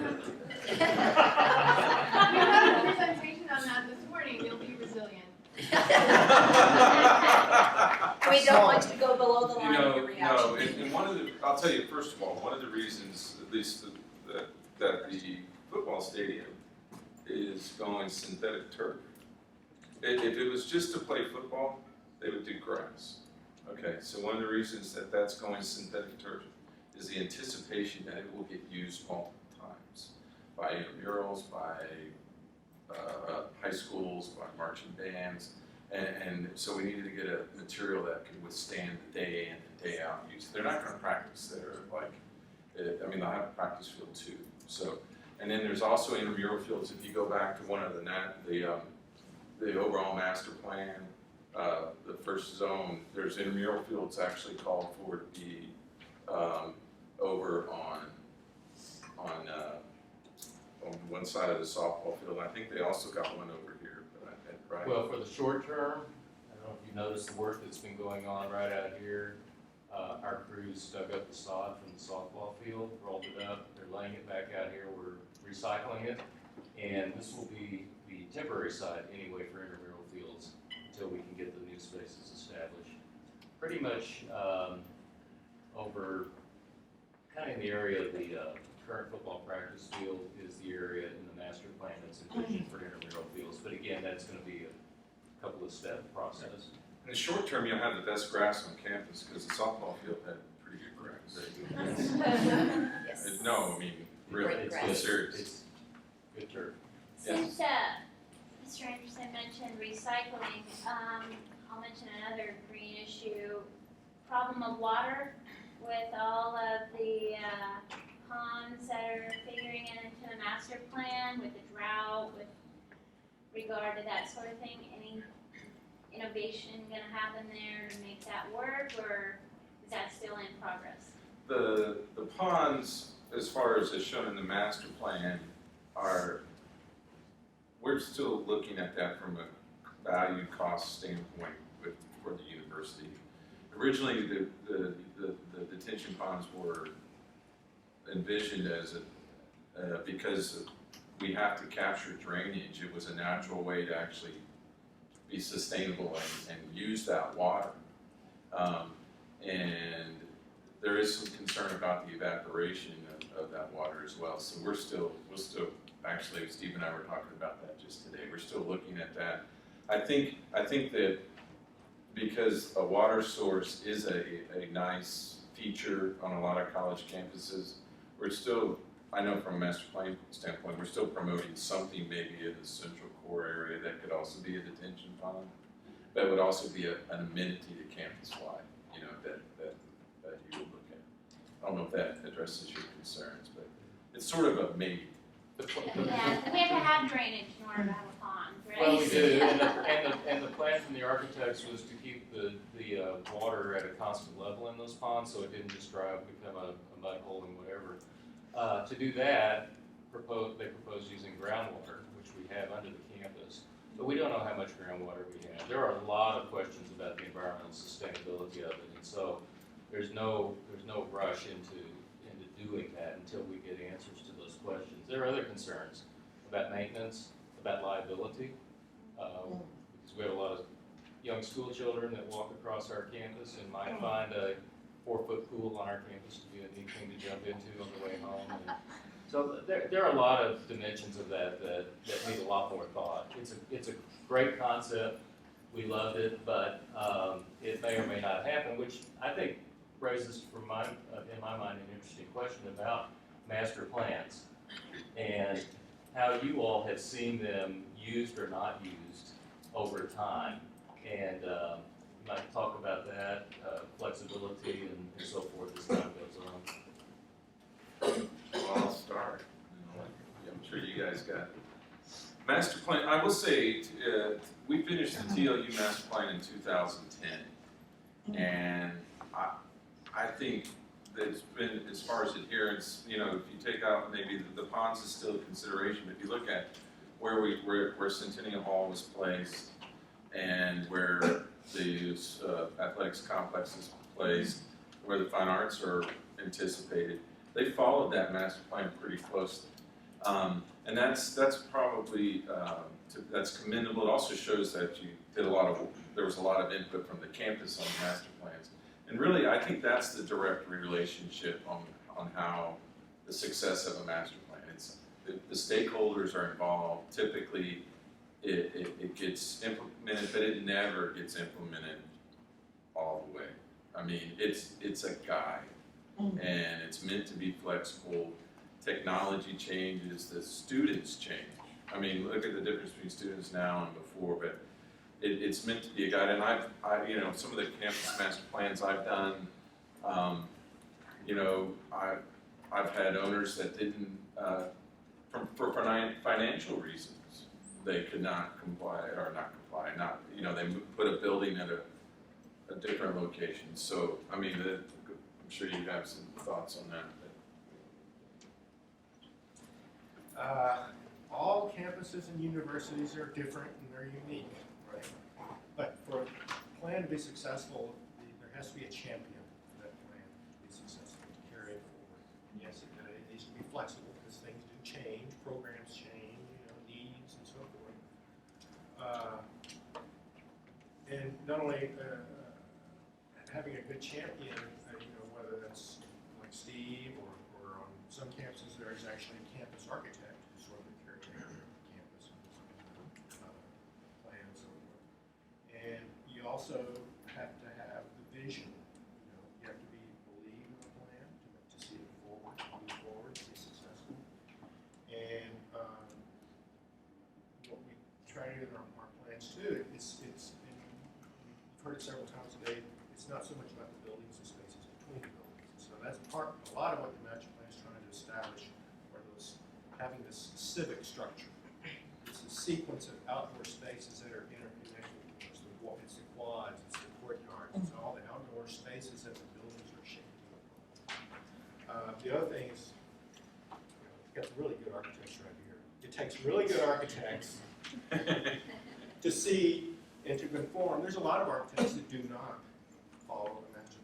had a presentation on that this morning. You'll be resilient. We don't want you to go below the line of your reaction. No, and one of the, I'll tell you, first of all, one of the reasons, at least that the football stadium is going synthetic turf. If it was just to play football, they would do grass. Okay, so one of the reasons that that's going synthetic turf is the anticipation that it will get used multiple times by intramurals, by high schools, by marching bands, and so we needed to get a material that could withstand the day in and day out use. They're not going to practice there, like, I mean, they'll have a practice field too. So, and then there's also intramural fields. If you go back to one of the overall master plan, the first zone, there's intramural fields actually called for to be over on one side of the softball field. I think they also got one over here, but right? Well, for the short term, don't know if you noticed the work that's been going on right out here. Our crews dug up the sod from the softball field, rolled it up, they're laying it back out here, we're recycling it. And this will be the temporary site anyway for intramural fields until we can get the new spaces established. Pretty much over, kind of in the area of the current football practice field is the area in the master plan that's envisioned for intramural fields. But again, that's going to be a couple of step process. In the short term, you'll have the best grass on campus because the softball field had pretty good grass. Yes. No, I mean, really, Great it's grass. serious. It's good turf. Since Mr. Anderson mentioned recycling, I'll mention another green issue. Problem of water with all of the ponds that are figuring it into the master plan with the drought, with regard to that sort of thing. Any innovation gonna happen there to make that work, or is that still in progress? The ponds, as far as is shown in the master plan, we're still looking at that from a value cost standpoint for the university. Originally, the detention ponds were envisioned as because we have to capture drainage, it was a natural way to actually be sustainable and use that water. And there is some concern about the evaporation of that water as well. So we're still actually, Steve and I were talking about that just today. We're still looking at that. I think that because a water source is a nice feature on a lot of college campuses, we're still, I know from a master plan standpoint, we're still promoting something maybe in the central core area that could also be a detention pond, but would also be an amenity to campus-wide, that you would look at. I don't know if that addresses your concerns, but it's sort of a maybe. Yeah, we have to have drainage in order to have a pond, right? Well, we do, and the plan from the architects was to keep the water at a constant level in those ponds, so it didn't just dry up, become a mud hole and whatever. To do that, they proposed using groundwater, which we have under the campus, but we don't know how much groundwater we have. There are a lot of questions about the environmental sustainability of it, and so there's no rush into doing that until we get answers to those questions. There are other concerns about maintenance, about liability, because we have a lot of young school children that walk across our campus and might find a 4-foot pool on our campus to be a neat thing to jump into on the way home. And so there are a lot of dimensions of that need a lot more thought. It's a great concept. We loved it, but it may or may not happen, which I think raises in my mind an interesting question about master plans and how you all have seen them used or not used over time. And you might talk about that, flexibility and so forth as time goes on. Well, I'll start. I'm sure you guys got it. Master plan, I will say, we finished the TLU master plan in 2010. And I think that it's been, as far as adherence, if you take out maybe the ponds is still a consideration. If you look at where Centennial Hall was placed and where the athletics complex is placed, where the fine arts are anticipated, they followed that master plan pretty closely. And that's probably, that's commendable. It also shows that you did there was a lot of input from the campus on the master plans. And really, I think that's the direct relationship on how the success of a master plan. It's the stakeholders are involved. Typically, it gets implemented, but it never gets implemented all the way. I mean, it's a guide, and it's meant to be flexible. Technology changes, the students change. I mean, look at the difference between students now and before, but it's meant to be a guide. And I've some of the campus master plans I've done, I've had owners that didn't, for financial reasons, they could not comply, they put a building at a different location. So, I mean, I'm sure you have some thoughts on that. All campuses and universities are different and they're unique, right? But for plan to be successful, there has to be a champion for that plan to be successful, to carry it forward. And yes, it needs to be flexible because things do change, programs change, needs and so forth. And not only having a good champion, whether that's like Steve or on some campuses there is actually a campus architect who's sort of the caretaker of the campus plan and so forth. And you also have to have the vision. You have to believe in the plan to see it forward, to move forward, to be successful. And what we try to do in our plans too, it's and we've heard it several times today. It's not so much about the buildings and spaces between the buildings. So that's a lot of what the master plan is trying to establish, are those having this civic structure. It's a sequence of outdoor spaces that are interconnected. It's the quads, it's the courtyards, it's all the outdoor spaces that the buildings are shaped up. The other thing is, we've got really good architects right here. It takes really good architects to see and to conform. There's a lot of architects that do not follow the master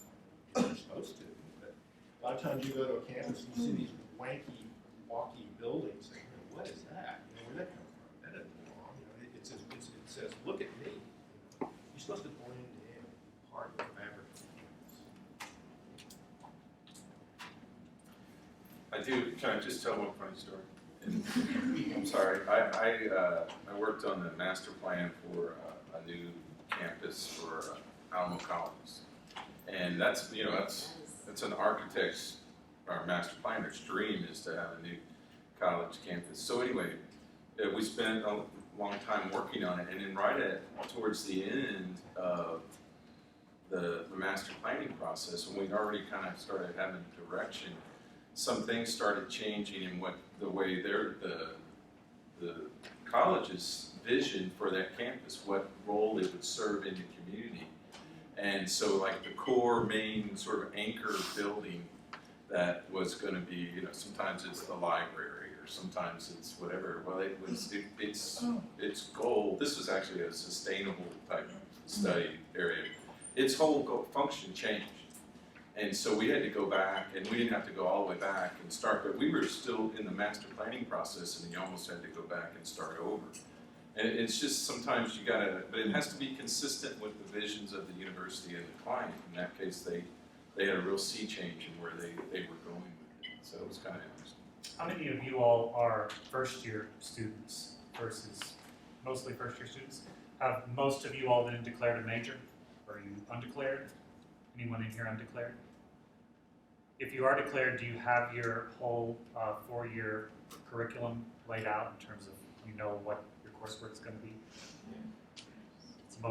plan. They're supposed to, but a lot of times you go to a campus and you see these wanky, walky buildings, and what is that? Where'd that come from? That doesn't belong. It says, look at me. You're supposed to blend in, part of the fabric of the campus. I do. Can I just tell one funny story? I'm sorry. I worked on the master plan for a new campus for Alamo College, and that's an architect's or master planner's dream is to have a new college campus. So anyway, we spent a long time working on it, and then towards the end of the master planning process, when we'd already kind of started having direction, some things started changing in the way the college's vision for that campus, what role it would serve in the community. And so like the core main sort of anchor building that was going to be, sometimes it's the library or sometimes it's whatever. Well, its goal, this was actually a sustainable type study area. Its whole function changed. And so we had to go back, and we didn't have to go all the way back and start, but we were still in the master planning process, and you almost had to go back and start over. And it's just sometimes but it has to be consistent with the visions of the university and the client. In that case, they had a real sea change in where they were going with it. So it was kind of interesting. How many of you all are first-year students versus mostly first-year students? Have most of you all then declared a major? Or are you undeclared? Anyone in here undeclared? If you are declared, do you have your whole 4-year curriculum laid out in terms of what your coursework is going to be?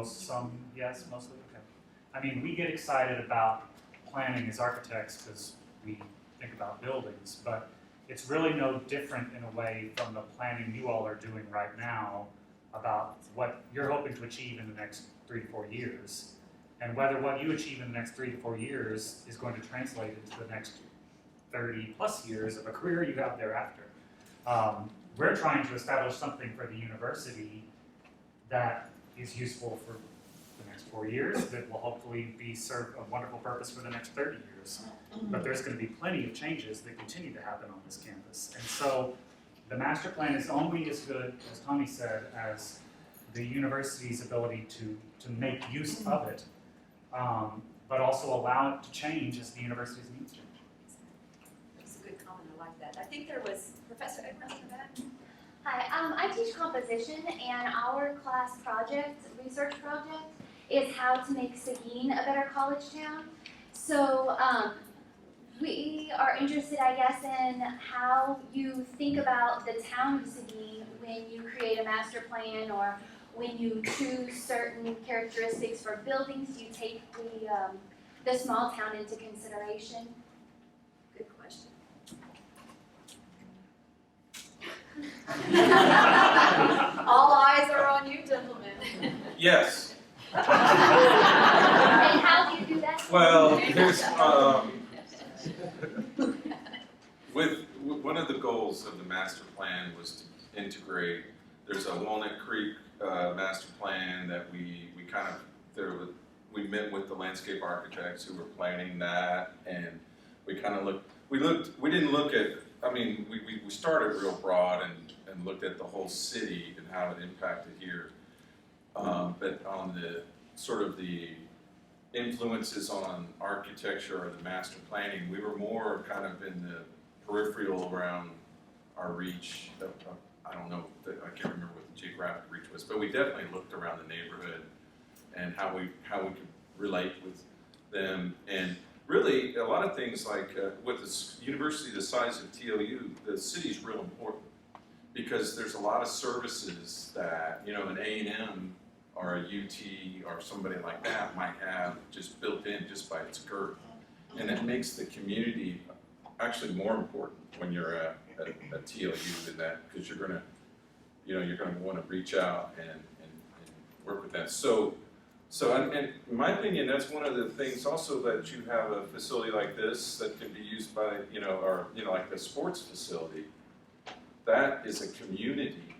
Some yes, mostly? Okay. I mean, we get excited about planning as architects because we think about buildings, but it's really no different in a way from the planning you all are doing right now about what you're hoping to achieve in the next 3 to 4 years. And whether what you achieve in the next 3 to 4 years is going to translate into the next 30 plus years of a career you have thereafter. We're trying to establish something for the university that is useful for the next 4 years, that will hopefully serve a wonderful purpose for the next 30 years. But there's going to be plenty of changes that continue to happen on this campus. And so the master plan is only as good, as Tommy said, as the university's ability to make use of it. But also allow it to change as the university's needs change. That's a good comment, I like that. I think there was Professor Edwards in that. Hi, I teach composition, and our class research project, is how to make Seguin a better college town. So we are interested, I guess, in how you think about the town of Seguin when you create a master plan, or when you choose certain characteristics for buildings. Do you take the small town into consideration? Good question. All eyes are on you, gentlemen. Yes. And how do you do that? Well, there's with one of the goals of the master plan was to integrate. There's a Walnut Creek master plan that we kind of we met with the landscape architects who were planning that, and we kind of we didn't look at, I mean, we started real broad and looked at the whole city and how it impacted here. But on the sort of the influences on architecture or the master planning, we were more kind of in the peripheral around our reach. I don't know, I can't remember what the geographic reach was, but we definitely looked around the neighborhood and how we could relate with them. And really, a lot of things like with the university the size of TLU, the city's real important because there's a lot of services that, you know, an A&M or a UT or somebody like that might have just built in just by its girth. And it makes the community actually more important when you're at a TLU than that, because you're gonna want to reach out and work with them. So and in my opinion, that's one of the things also, that you have a facility like this that can be used by, like the sports facility. That is a community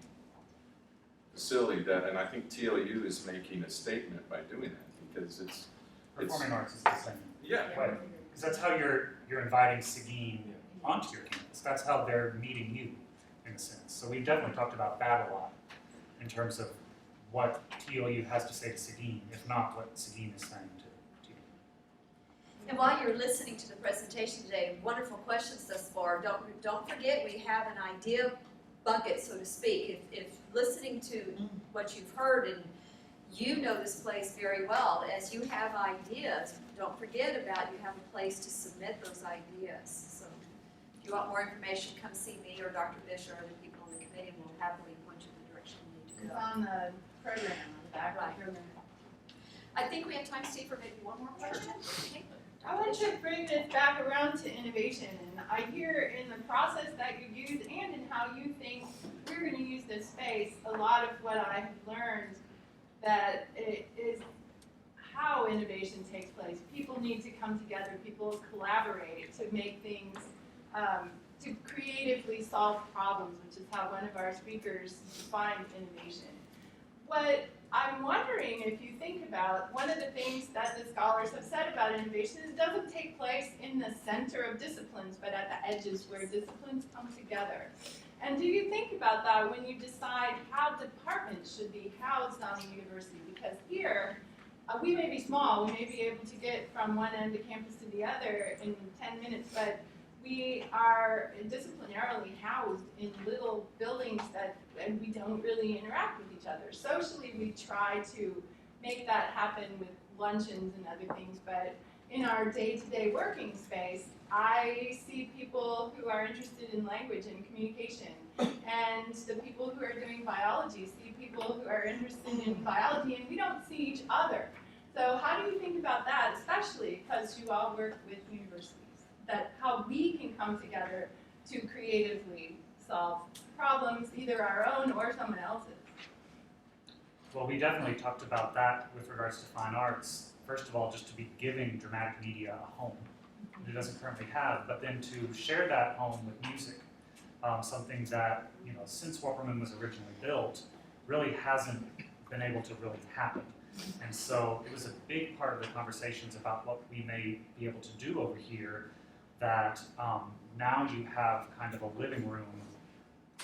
facility and I think TLU is making a statement by doing that, because Performing arts is the same. Yeah. Right. Because that's how you're inviting Seguin onto your campus. That's how they're meeting you, in a sense. So we've definitely talked about that a lot in terms of what TLU has to say to Seguin, if not what Seguin is saying to you. And while you're listening to the presentation today, wonderful questions thus far. Don't forget, we have an idea bucket, so to speak. If listening to what you've heard and you know this place very well, as you have ideas, don't forget about you have a place to submit those ideas. So if you want more information, come see me or Dr. Fisher or the people on the committee, and we'll happily point you in the direction you need to It's go. on the program, on the back of the program. I think we have time, Steve, for maybe one more question. I want to bring this back around to innovation, and I hear in the process that you use and in how you think we're going to use this space, a lot of what I have learned that it is how innovation takes place. People need to come together, people collaborate to make things, to creatively solve problems, which is how one of our speakers defined innovation. What I'm wondering, if you think about, one of the things that the scholars have said about innovation is it doesn't take place in the center of disciplines, but at the edges where disciplines come together. And do you think about that when you decide how departments should be housed on a university? Because here, we may be small, we may be able to get from one end of campus to the other in 10 minutes, but we are disciplinarily housed in little buildings and we don't really interact with each other. Socially, we try to make that happen with luncheons and other things, but in our day-to-day working space, I see people who are interested in language and communication, and the people who are doing biology see people who are interested in biology, and we don't see each other. So how do you think about that, especially because you all work with universities, that how we can come together to creatively solve problems, either our own or someone else's? Well, we definitely talked about that with regards to fine arts. First of all, just to be giving dramatic media a home that it doesn't currently have, but then to share that home with music, something that, since Whopperman was originally built, really hasn't been able to really happen. And so it was a big part of the conversations about what we may be able to do over here, that now you have kind of a living room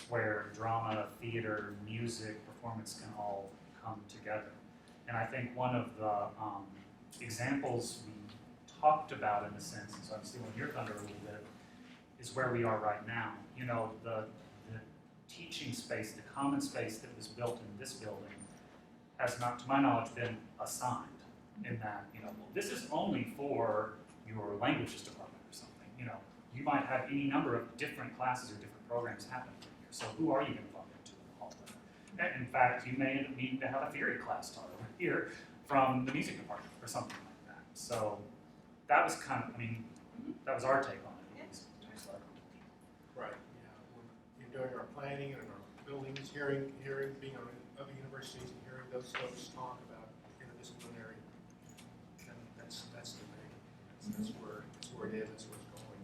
where drama, theater, music, performance can all come together. And I think one of the examples we talked about, in a sense, and so I'm stealing your thunder a little bit, is where we are right now. The teaching space, the common space that was built in this building has not, to my knowledge, been assigned in that, this is only for your languages department or something. You might have any number of different classes or different programs happening here. So who are you going to bump into in the hallway? And in fact, you may need to have a theory class taught over here from the music department or something like that. So that was that was our take on it. Right, yeah. In doing our planning and our buildings, hearing being on other universities and hearing those folks talk about interdisciplinary, and that's the thing. That's where it is, that's where it's going.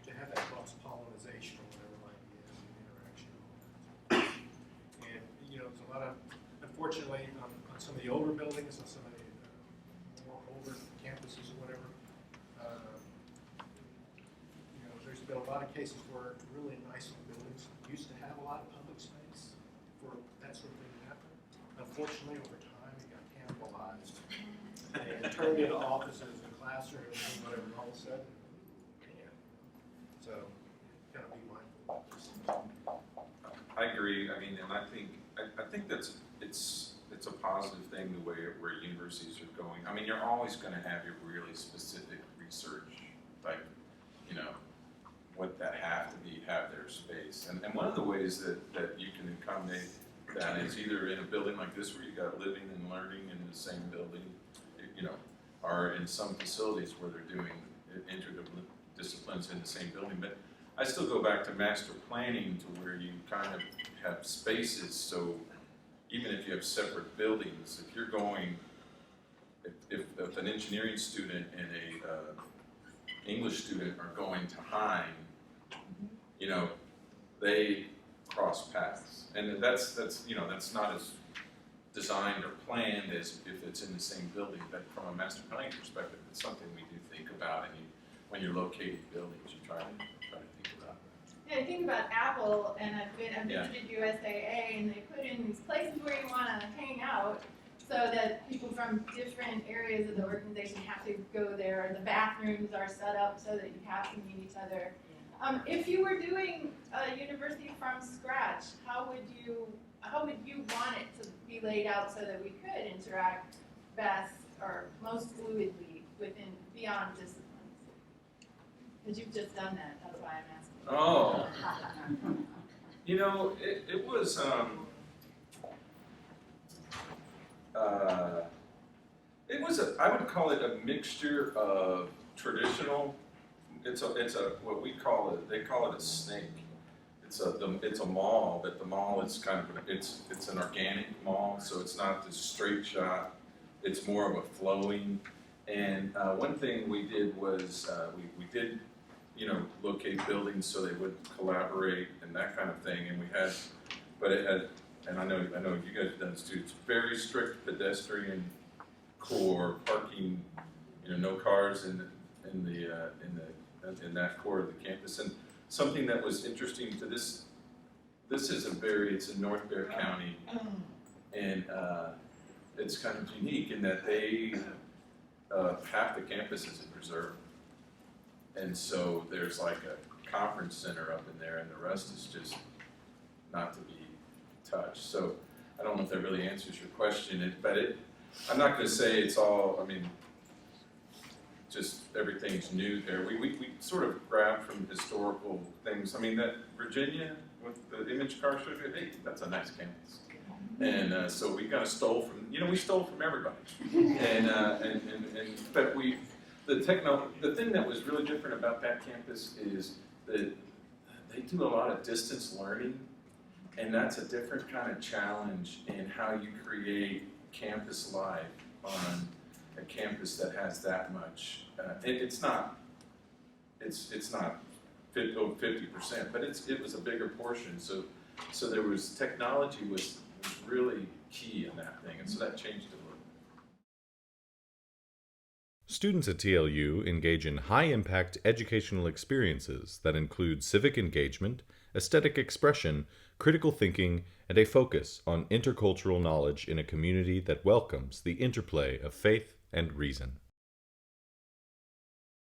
To have that cross-pollinization or whatever might be as an interaction. And, there's a lot of, unfortunately, on some of the older buildings and some of the more been a lot of cases where really nice buildings used to have a lot of public space for that sort of thing to happen. Unfortunately, over time, it got cannibalized and turned into offices and classrooms and whatever, and all of a sudden, can't. So, gotta be mindful of this. I agree. I mean, and I think that's it's a positive thing the way where universities are going. I mean, you're always going to have your really specific research, like, you know, what that have their space. And one of the ways that you can accommodate that is either in a building like this where you got living and learning in the same building, you know, or in some facilities where they're doing interdisciplines in the same building. But I still go back to master planning to where you kind of have spaces, so even if you have separate buildings, if you're going, if an engineering student and a English student are going to Hine, you know, they cross paths, and that's you know, that's not as designed or planned as if it's in the same building. But from a master planning perspective, it's something we do think about, and when you're locating buildings, you try to think about that. Yeah, I think about Apple, and I've visited USAA, and they put in these places where you want to hang out, so that people from different areas of the organization have to go there. The bathrooms are set up so that you have to meet each other. If you were doing a university from scratch, how would you want it to be laid out so that we could interact best or most fluidly beyond disciplines? Because you've just done that. That's why I'm asking. Oh, you know, it was I would call it a mixture of traditional. It's a what we call it. They call it a snake. It's a mall, but the mall is kind of it's an organic mall, so it's not this straight shot. It's more of a flowing. And one thing we did was we did, you know, locate buildings so they would collaborate and that kind of thing. And it had, and I know you guys have done this too. It's very strict pedestrian core parking. You know, no cars in that core of the campus. And something that was interesting to this is it's in North Bear County, and it's kind of unique in that they half the campus is in reserve. And so there's like a conference center up in there, and the rest is just not to be touched. So I don't know if that really answers your question, but I'm not going to say it's all, I mean, just everything's new there. We sort of grabbed from historical things. I mean, that Virginia with the image car show, hey, that's a nice campus. And so we kind of stole from everybody. But the thing that was really different about that campus is that they do a lot of distance learning, and that's a different kind of challenge in how you create campus life on a campus that has that much. It's not 50%, but it was a bigger portion. So there was technology was really key in that thing, and so that changed it a little. Students at TLU engage in high-impact educational experiences that include civic engagement, aesthetic expression, critical thinking, and a focus on intercultural knowledge in a community that welcomes the interplay of faith and reason.